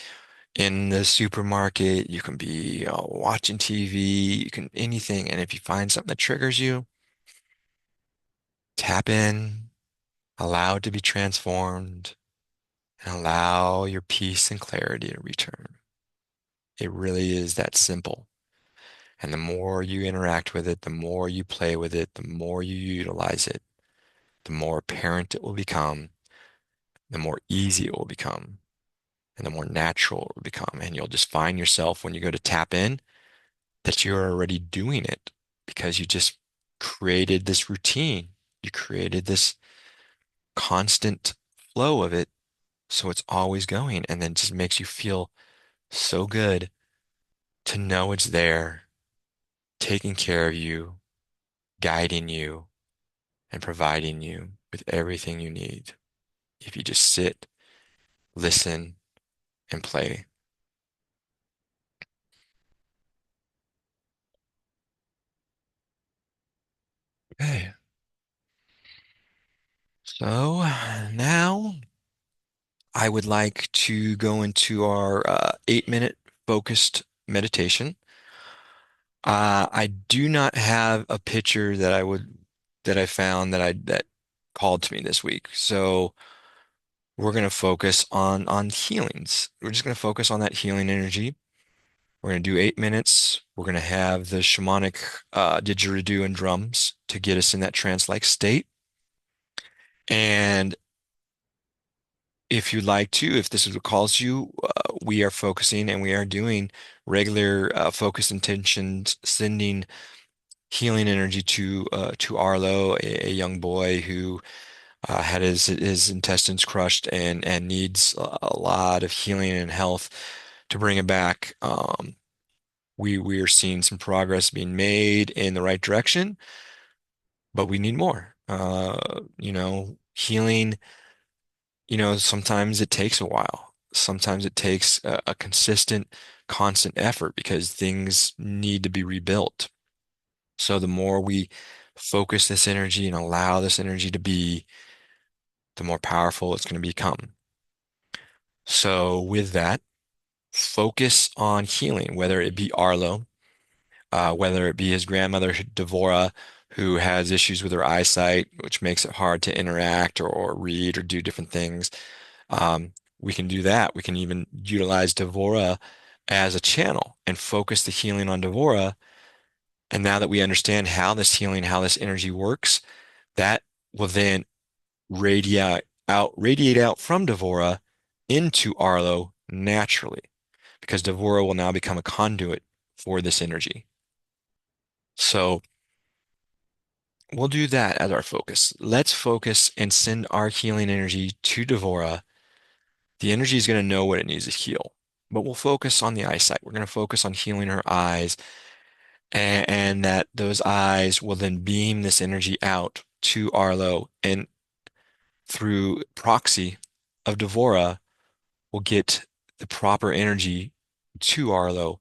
in the supermarket, you can be watching TV, you can anything. And if you find something that triggers you, tap in, allow it to be transformed, and allow your peace and clarity to return. It really is that simple. And the more you interact with it, the more you play with it, the more you utilize it, the more apparent it will become, the more easy it will become, and the more natural it will become. And you'll just find yourself when you go to tap in that you're already doing it because you just created this routine. You created this constant flow of it. So it's always going, and then it just makes you feel so good to know it's there, taking care of you, guiding you, and providing you with everything you need. If you just sit, listen, and play. Okay. So now I would like to go into our 8 minute focused meditation. I do not have a picture that I found that called to me this week. So we're going to focus on healings. We're just going to focus on that healing energy. We're going to do 8 minutes. We're going to have the shamanic didgeridoo and drums to get us in that trance-like state. And if you'd like to, if this is what calls you, we are focusing and we are doing regular focused intentions, sending healing energy to Arlo, a young boy who had his intestines crushed and needs a lot of healing and health to bring it back. We are seeing some progress being made in the right direction, but we need more. Healing, sometimes it takes a while. Sometimes it takes a consistent, constant effort because things need to be rebuilt. So the more we focus this energy and allow this energy to be, the more powerful it's going to become. So with that, focus on healing, whether it be Arlo, whether it be his grandmother, Devora, who has issues with her eyesight, which makes it hard to interact or read or do different things. We can do that. We can even utilize Devora as a channel and focus the healing on Devora. And now that we understand how this healing, how this energy works, that will then radiate out from Devora into Arlo naturally, because Devora will now become a conduit for this energy. So we'll do that as our focus. Let's focus and send our healing energy to Devora. The energy is going to know what it needs to heal, but we'll focus on the eyesight. We're going to focus on healing her eyes, and that those eyes will then beam this energy out to Arlo, and through proxy of Devora, we'll get the proper energy to Arlo,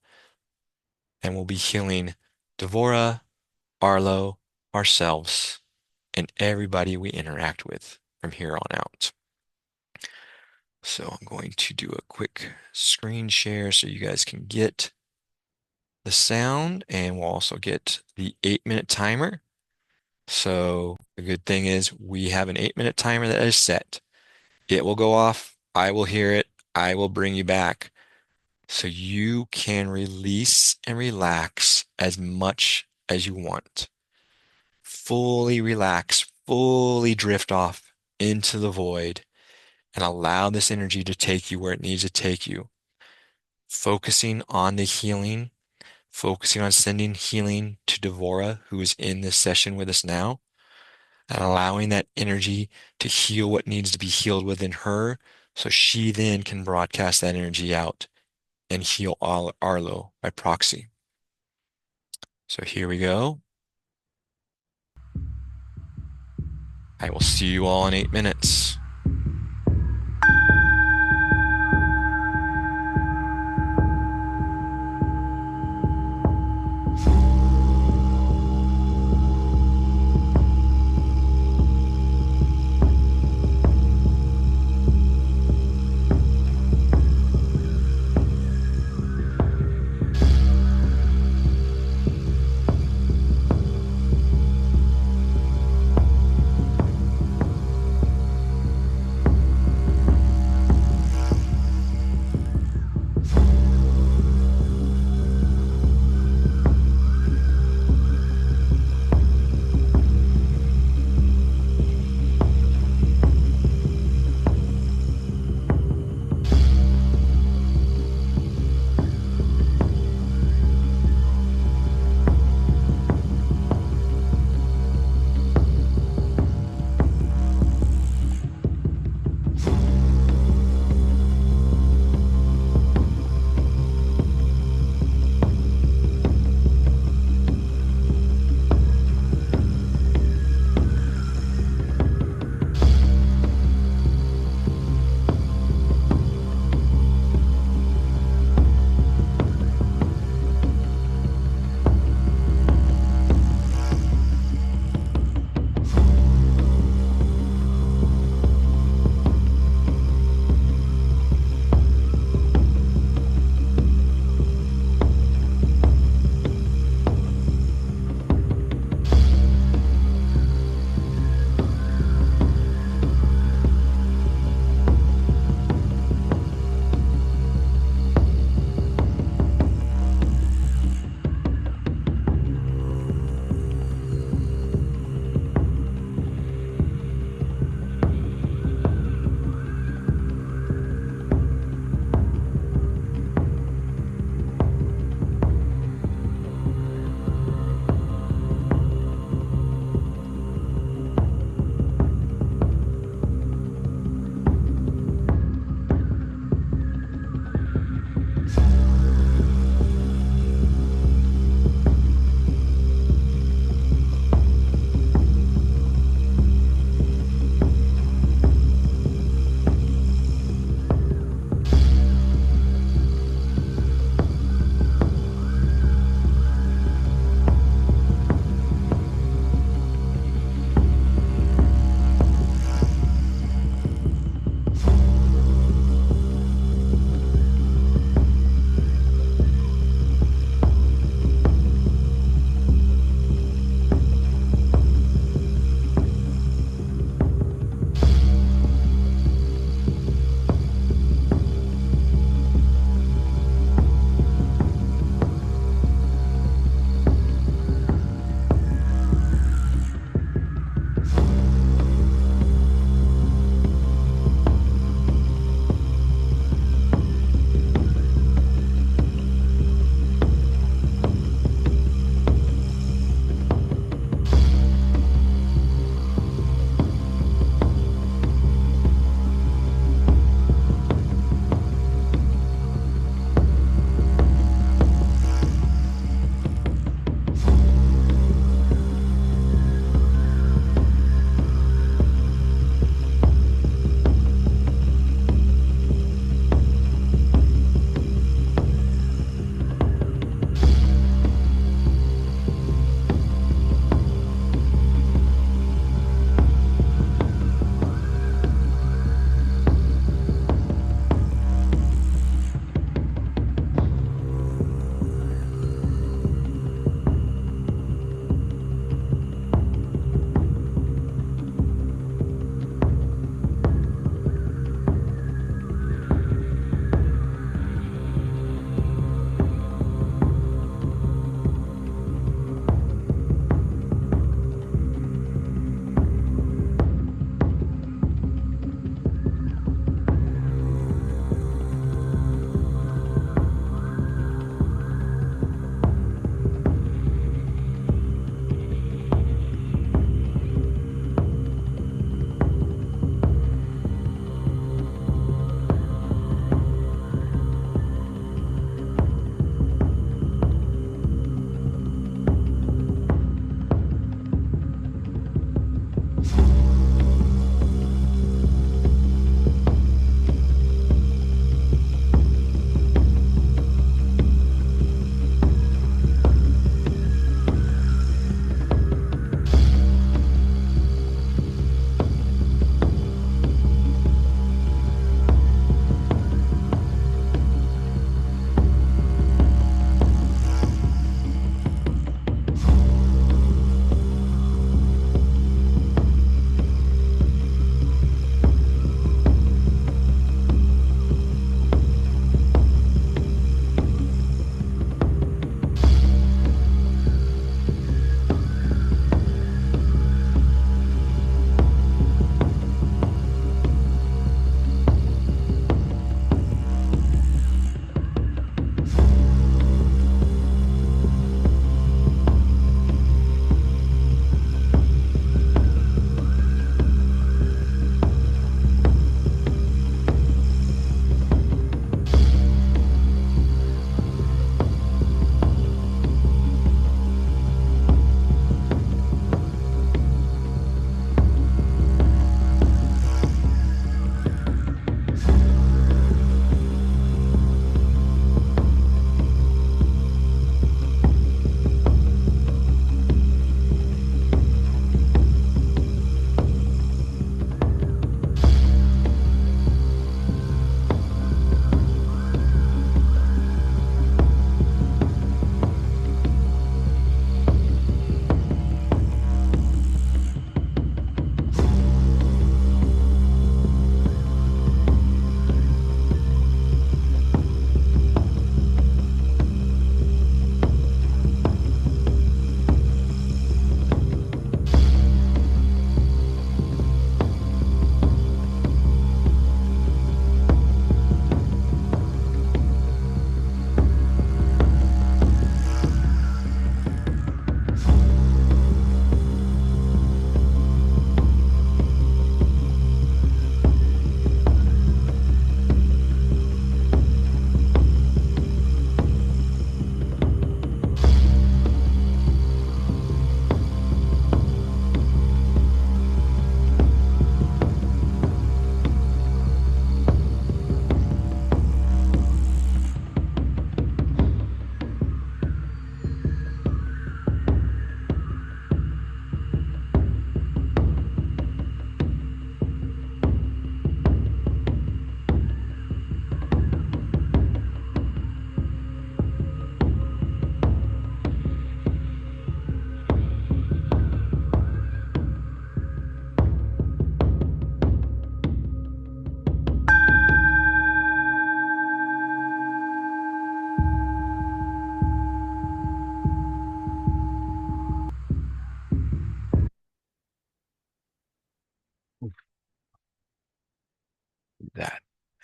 and we'll be healing Devora, Arlo, ourselves, and everybody we interact with from here on out. So I'm going to do a quick screen share so you guys can get the sound, and we'll also get the 8-minute timer. So the good thing is we have an 8-minute timer that is set. It will go off. I will hear it. I will bring you back so you can release and relax as much as you want. Fully relax, fully drift off into the void, and allow this energy to take you where it needs to take you. Focusing on the healing, focusing on sending healing to Devora, who is in this session with us now, and allowing that energy to heal what needs to be healed within her, so she then can broadcast that energy out and heal Arlo by proxy. So here we go. I will see you all in 8 minutes.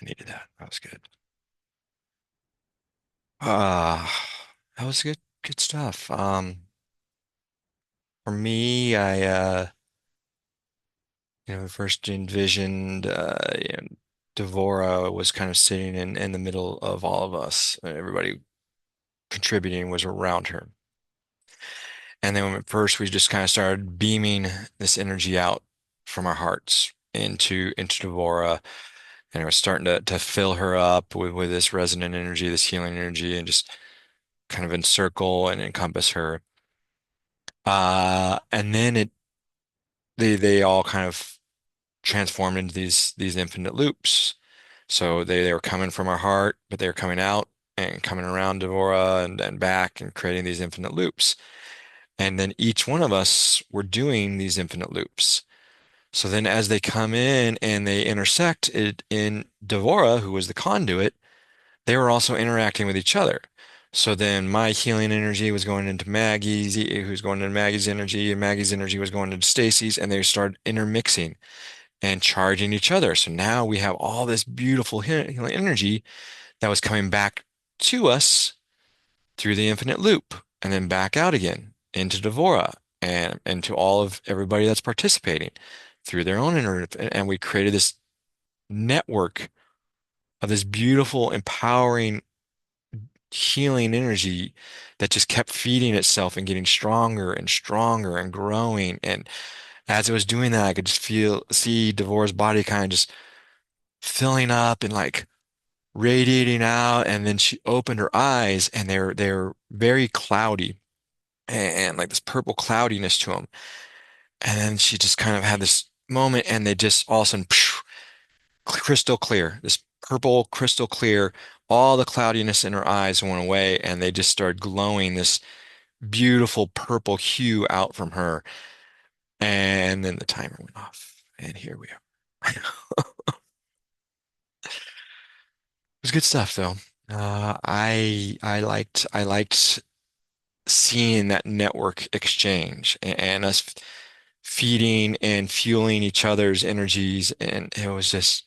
I needed that. That was good. Uh, that was good stuff. For me, first envisioned, Devora was kind of sitting in the middle of all of us. Everybody contributing was around her. And then when at first we just kind of started beaming this energy out from our hearts into Devora, and it was starting to fill her up with this resonant energy, this healing energy, and just kind of encircle and encompass her. And then they all kind of transformed into these infinite loops. So they were coming from our heart, but they were coming out and coming around Devora and back and creating these infinite loops. And then each one of us were doing these infinite loops. So then as they come in and they intersect it in Devora, who was the conduit, they were also interacting with each other. So then my healing energy was going into Maggie's, who's going into Maggie's energy, and Maggie's energy was going into Stacy's, and they started intermixing and charging each other. So now we have all this beautiful healing energy that was coming back to us through the infinite loop and then back out again into Devora and to all of everybody that's participating through their own internet. And we created this network of this beautiful, empowering, healing energy that just kept feeding itself and getting stronger and stronger and growing. And as it was doing that, I could just see Devora's body kind of just filling up and like radiating out. And then she opened her eyes and they're very cloudy and like this purple cloudiness to them. And then she just kind of had this moment and they just all of a sudden crystal clear, this purple crystal clear. All the cloudiness in her eyes went away and they just started glowing this beautiful purple hue out from her. And then the timer went off. And here we are. It was good stuff though. I liked seeing that network exchange and us feeding and fueling each other's energies, and it was just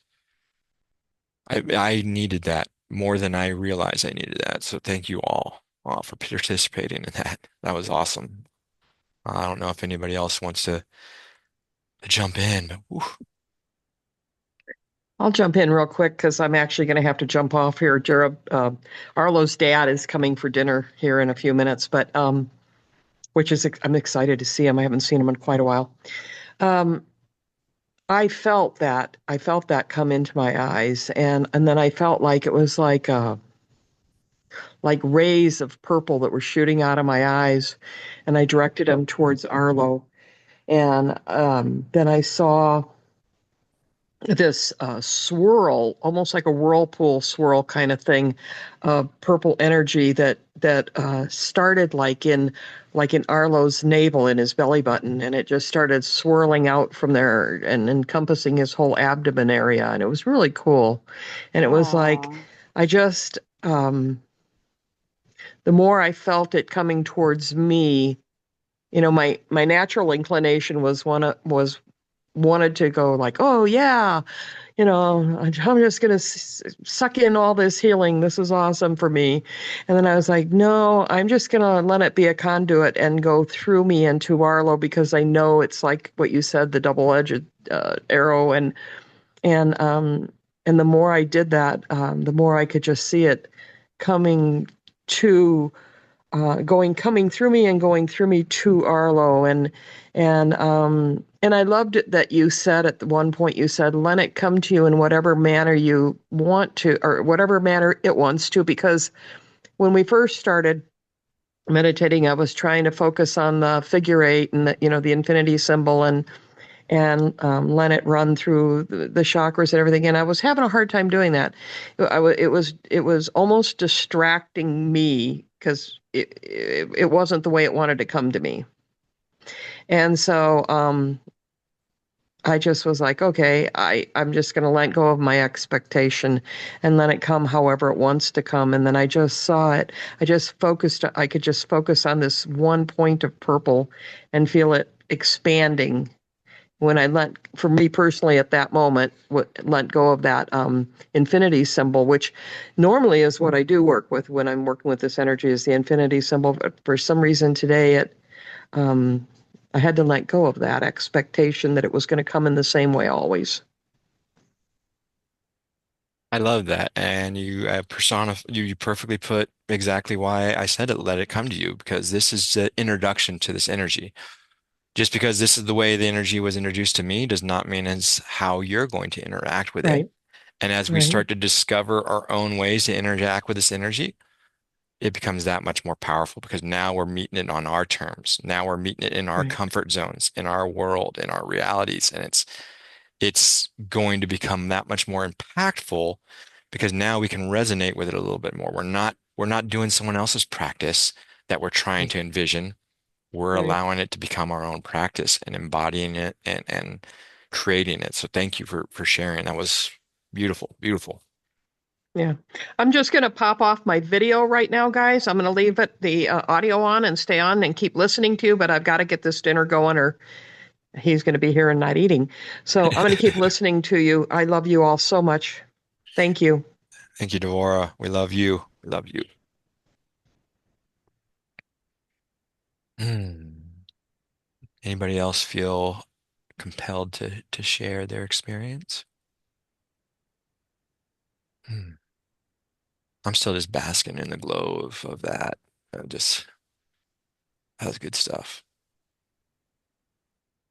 I needed that more than I realized I needed that. So thank you all for participating in that. That was awesome. I don't know if anybody else wants to jump in, but whew. I'll jump in real quick because I'm actually going to have to jump off here. Jared, Arlo's dad is coming for dinner here in a few minutes, but which is I'm excited to see him. I haven't seen him in quite a while. Um, I felt that come into my eyes, and then I felt like it was like rays of purple that were shooting out of my eyes, and I directed them towards Arlo, and then I saw this swirl, almost like a whirlpool swirl kind of thing, purple energy that started like in Arlo's navel in his belly button, and it just started swirling out from there and encompassing his whole abdomen area, and it was really cool. And it was like Aw. I just the more I felt it coming towards me, my natural inclination was wanted to go like, oh yeah, I'm just going to suck in all this healing. This is awesome for me. And then I was like, no, I'm just going to let it be a conduit and go through me into Arlo because I know it's like what you said, the double-edged arrow. And the more I did that, the more I could just see it coming to coming through me and going through me to Arlo. And I loved it that you said at the one point, you said, let it come to you in whatever manner you want to, or whatever manner it wants to, because when we first started meditating, I was trying to focus on the figure eight and the infinity symbol and let it run through the chakras and everything. And I was having a hard time doing that. It was almost distracting me because it wasn't the way it wanted to come to me. And so I just was like, okay, I'm just going to let go of my expectation and let it come however it wants to come. And then I just saw it. I could just focus on this one point of purple and feel it expanding when I for me personally at that moment, let go of that infinity symbol, which normally is what I do work with when I'm working with this energy, is the infinity symbol. But for some reason today, um, I had to let go of that expectation that it was going to come in the same way always. I love that. And you you perfectly put exactly why I said it, let it come to you, because this is the introduction to this energy. Just because this is the way the energy was introduced to me does not mean it's how you're going to interact with it. Right, And as we right, start to discover our own ways to interact with this energy, it becomes that much more powerful because now we're meeting it on our terms. Now we're meeting it in our right, comfort zones, in our world, in our realities. And it's going to become that much more impactful because now we can resonate with it a little bit more. We're not doing someone else's practice that we're trying right, to envision. We're right. allowing it to become our own practice and embodying it and creating it. So thank you for sharing. That was beautiful, beautiful. Yeah. I'm just going to pop off my video right now, guys. I'm going to leave the audio on and stay on and keep listening to you, but I've got to get this dinner going or he's going to be here and not eating. So I'm going to keep listening to you. I love you all so much. Thank you. Thank you, Devora. We love you. We love you. Hmm. Anybody else feel compelled to share their experience? Hmm. I'm still just basking in the glow of that. Just that was good stuff.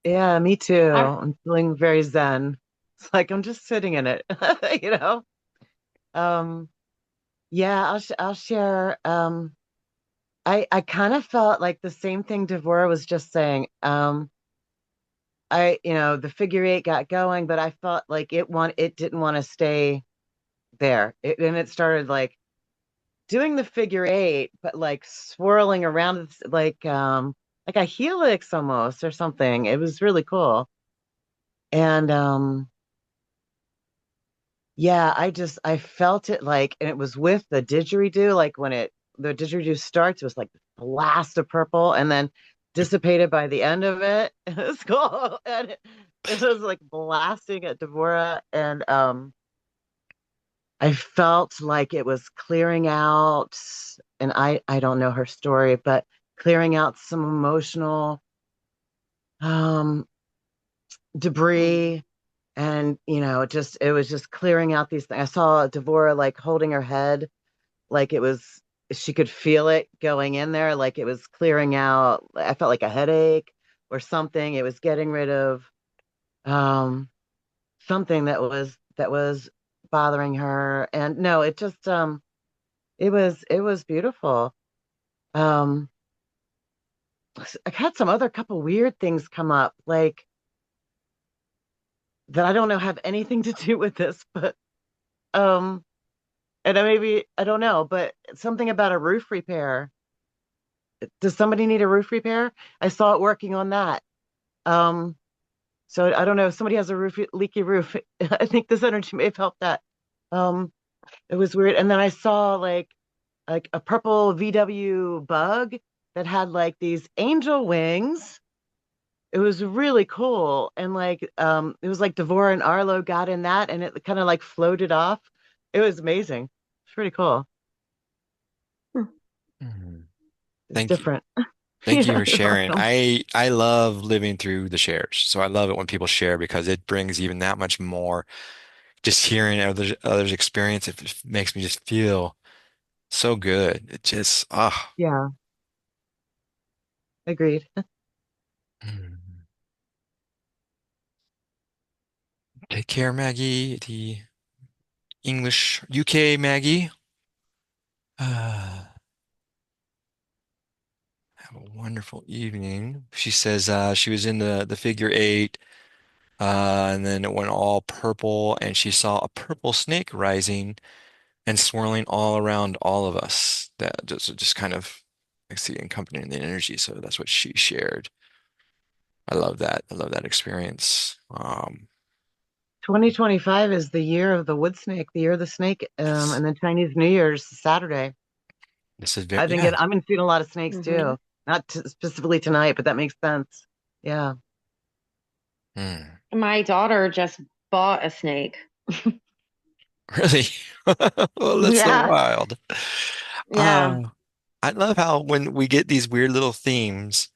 Yeah, me too. I I'm feeling very zen. It's like I'm just sitting in it, you know. Um, yeah, I'll share. I kind of felt like the same thing Devora was just saying. The figure eight got going, but I felt like it didn't want to stay there. And it started like doing the figure eight, but like swirling around like a helix almost or something. It was really cool. And yeah, I felt it like, and it was with the didgeridoo, like the didgeridoo starts, it was like a blast of purple and then dissipated by the end of it. It was cool. And it was like blasting at Devora. And I felt like it was clearing out, and I don't know her story, but clearing out some emotional um debris. And it was just clearing out these things. I saw Devora like holding her head, like she could feel it going in there, like it was clearing out. I felt like a headache or something. It was getting rid of um something that was bothering her. And no, it was beautiful. Um I had some other couple weird things come up, like that I don't know have anything to do with this, but um and I don't know, but something about a roof repair. Does somebody need a roof repair? I saw it working on that. Um, so I don't know if somebody has a leaky roof. I think this energy may have helped that. Um, it was weird. And then I saw like a purple VW bug that had like these angel wings. It was really cool. And like it was like Devora and Arlo got in that and it kind of like floated off. It was amazing. It's pretty cool. Mhm. It's Thank you. different. Thank you Yeah, for you're sharing. welcome. I love living through the shares. So I love it when people share because it brings even that much more. Just hearing others experience it just makes me just feel so good. It just Yeah, agreed. Mm. Take care, Maggie. The English UK Maggie. Have a wonderful evening. She says she was in the figure eight, and then it went all purple, and she saw a purple snake rising and swirling all around all of us. That just kind of makes the accompanying the energy. So that's what she shared. I love that. I love that experience. 2025 is the year of the wood snake, the year of the snake, Yes, and then Chinese New Year's Saturday. this is very, yeah. I've been seeing a lot of snakes hmm too. Not specifically tonight, but that makes sense. Yeah. Hmm. My daughter just bought a snake. Really? Well, that's so Yeah, wild. yeah, Oh, I love how when we get these weird little themes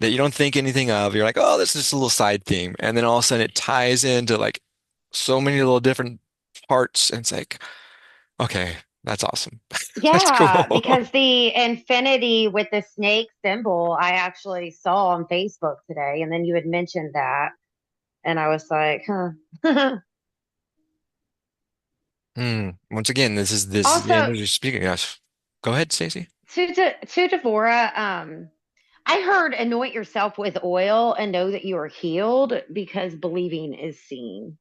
that you don't think anything of, you're like, oh, this is just a little side theme. And then all of a sudden it ties into like so many little different parts. And it's like, okay, that's awesome. That's yeah. cool. Because the infinity with the snake symbol, I actually saw on Facebook today, and then you had mentioned that, and I was like, huh. Once again, this is the Also, energy speaking. Yes. Go ahead, Stacey. to Devora, I heard anoint yourself with oil and know that you are healed because believing is seen.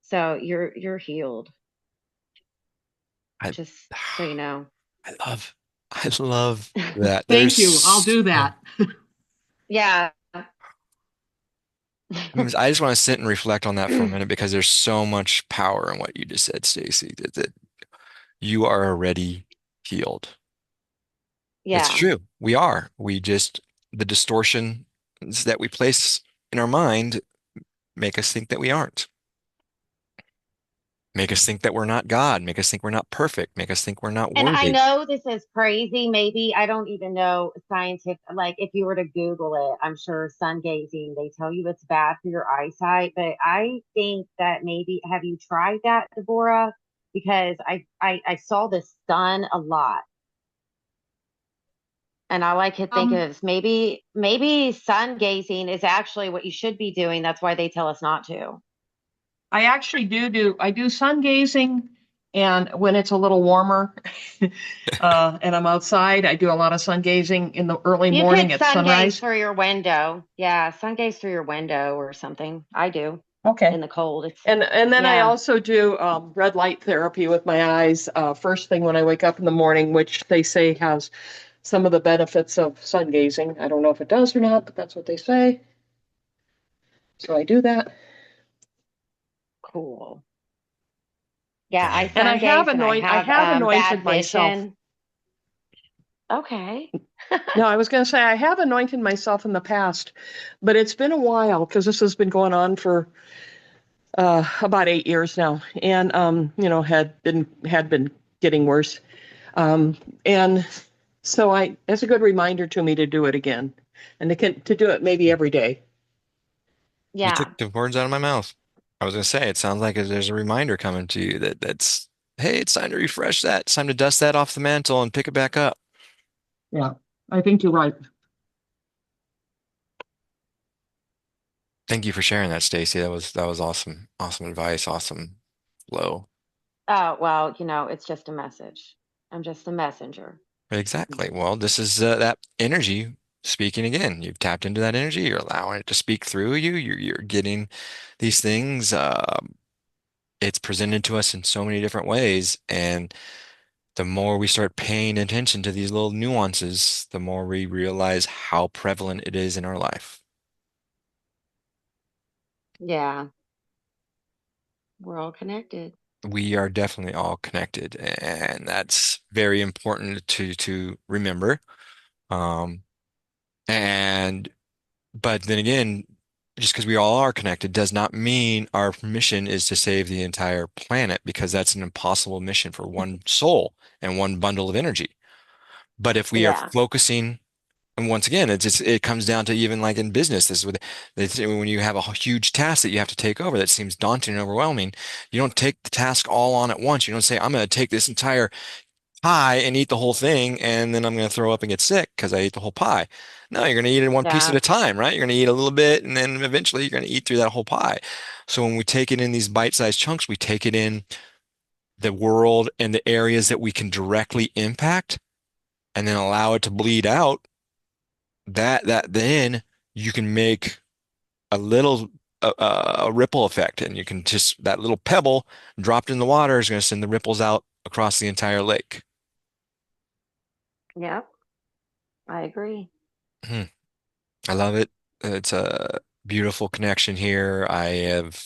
So you're healed, I just so you know. I love that. Thank you. I'll There's do that. Yeah. I just want to sit and reflect on that for a minute because there's so much power in what you just said, Stacey, that you are already healed. It's Yeah. true. We are. The distortions that we place in our mind make us think that we aren't, make us think that we're not God, make us think we're not perfect, make us think we're not And I worthy. know this is crazy. Maybe I don't even know scientific, like if you were to Google it, I'm sure sun gazing, they tell you it's bad for your eyesight. But I think that maybe, have you tried that, Deborah? Because I saw the sun a lot. And all I could think Um, is maybe sun gazing is actually what you should be doing. That's why they tell us not to. I actually I do sun gazing, and when it's a little warmer, and I'm outside, I do a lot of sun gazing in the early You morning could at sun gaze sunrise. through your window. Yeah, sun gaze through your window or something. I do Okay. in the cold. It's And then I yeah, also do red light therapy with my eyes first thing when I wake up in the morning, which they say has some of the benefits of sun gazing. I don't know if it does or not, but that's what they say. So I do that. cool. Yeah, I Amen. And sun gaze and I I have have bad anointed myself. vision. Okay. No, I was going to say I have anointed myself in the past, but it's been a while because this has been going on for about 8 years now, and had been getting worse. And so it's a good reminder to me to do it again, and to do it maybe every day. You took Yeah, the words out of my mouth. I was going to say, it sounds like there's a reminder coming to you that's, hey, it's time to refresh that. It's time to dust that off the mantle and pick it back up. Yeah, I think you're right. Thank you for sharing that, Stacey. That was awesome. Awesome advice. Awesome flow. oh well, it's just a message. I'm just a messenger. Exactly. Well, this is that energy speaking again. You've tapped into that energy. You're allowing it to speak through you. You're getting these things. It's presented to us in so many different ways, and the more we start paying attention to these little nuances, the more we realize how prevalent it is in our life. Yeah, we're all connected. We are definitely all connected, and that's very important to remember. Um, and but then again, just because we all are connected does not mean our mission is to save the entire planet, because that's an impossible mission for one soul and one bundle of energy. But if we are Yeah, focusing, and once again, it comes down to even like in business, this is when you have a huge task that you have to take over that seems daunting and overwhelming, you don't take the task all on at once. You don't say, I'm going to take this entire pie and eat the whole thing, and then I'm going to throw up and get sick because I ate the whole pie. No, you're going to eat it one piece at yeah, a time, right? You're going to eat a little bit, and then eventually you're going to eat through that whole pie. So when we take it in these bite-sized chunks, we take it in the world and the areas that we can directly impact, and then allow it to bleed out. That then you can make a little a ripple effect, and you can just that little pebble dropped in the water is going to send the ripples out across the entire lake. yeah. I agree. Hmm. I love it. It's a beautiful connection here. I have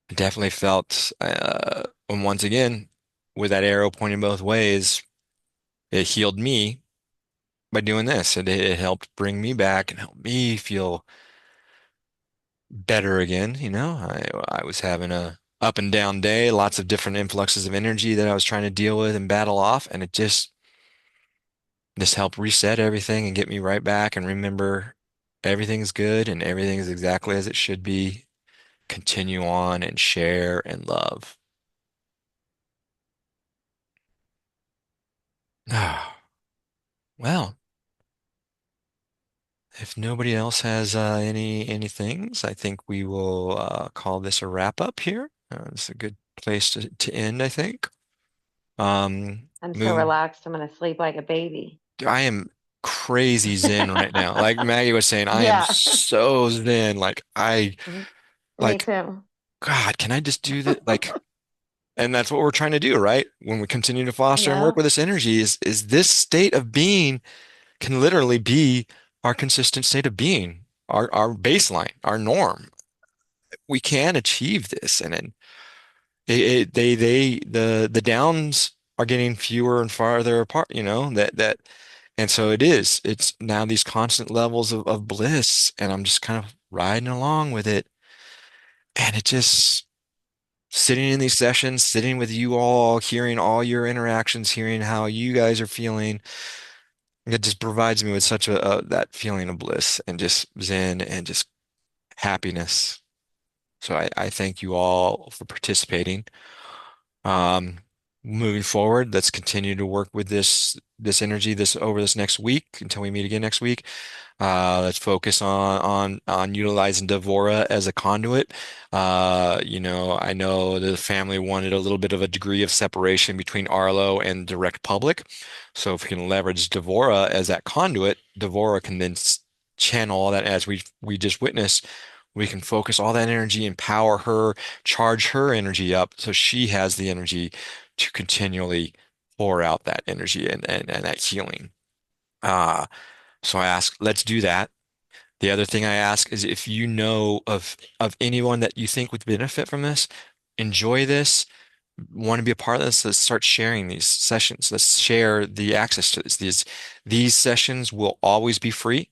definitely felt, and once again, with that arrow pointing both ways, it healed me by doing this. It helped bring me back and help me feel better again. I was having a up and down day, lots of different influxes of energy that I was trying to deal with and battle off, and it just helped reset everything and get me right back and remember everything's good and everything is exactly as it should be. Continue on and share and love. Ah, well, if nobody else has any things, I think we will call this a wrap up here. It's a good place to end, I think. I'm so Move. relaxed. I'm gonna sleep like a baby. I am crazy zen right now. Like Maggie was saying, I am Yeah, so zen. me Like, too. God, can I just do that? Like, and that's what we're trying to do, right? When we continue to foster and work Yeah. with this energy, is this state of being can literally be our consistent state of being, our baseline, our norm. We can achieve this, and then the downs are getting fewer and farther apart, and so it's now these constant levels of bliss, and I'm just kind of riding along with it, and it just sitting in these sessions, sitting with you all, hearing all your interactions, hearing how you guys are feeling. It just provides me with such a that feeling of bliss and just zen and just happiness. So I thank you all for participating. Um, Moving forward, let's continue to work with this energy this over this next week until we meet again next week. Let's focus on utilizing Devora as a conduit. I know the family wanted a little bit of a degree of separation between Arlo and direct public. So if we can leverage Devora as that conduit, Devora can then channel all that as we just witnessed. We can focus all that energy, empower her, charge her energy up so she has the energy to continually pour out that energy and that healing. Uh, so I ask, let's do that. The other thing I ask is if you know of anyone that you think would benefit from this, enjoy this, want to be a part of this, let's start sharing these sessions. Let's share the access to this. These sessions will always be free.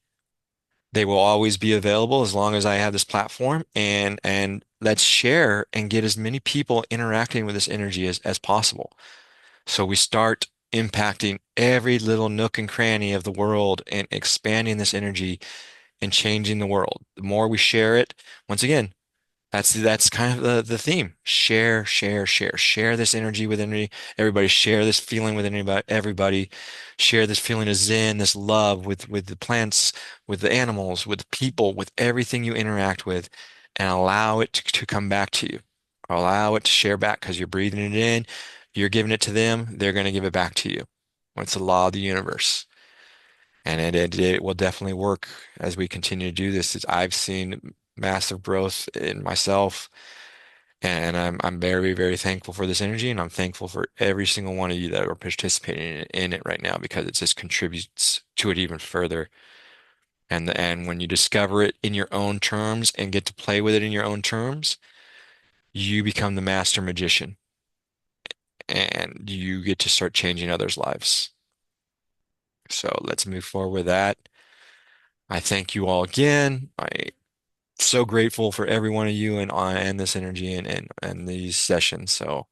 They will always be available as long as I have this platform and let's share and get as many people interacting with this energy as possible. So we start impacting every little nook and cranny of the world and expanding this energy and changing the world. The more we share it, once again, that's kind of the theme. Share, share, share. Share this energy with everybody. Share this feeling with anybody, everybody. Share this feeling of zen, this love with the plants, with the animals, with the people, with everything you interact with, and allow it to come back to you. Allow it to share back because you're breathing it in, you're giving it to them, they're going to give it back to you. It's the law of the universe. And it will definitely work as we continue to do this. I've seen massive growth in myself, and I'm very, very thankful for this energy, and I'm thankful for every single one of you that are participating in it right now because it just contributes to it even further. And when you discover it in your own terms and get to play with it in your own terms, you become the master magician, and you get to start changing others' lives. So let's move forward with that. I thank you all again. I so grateful for every one of you and this energy and these sessions. So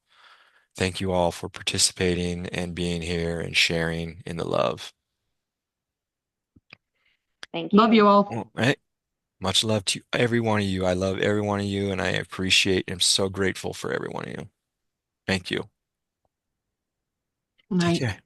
thank you all for participating and being here and sharing in the love. Thank Love you you. all. Well, hey, much love to every one of you. I love every one of you and I appreciate and I'm so grateful for every one of you. Thank you. Take Night. care.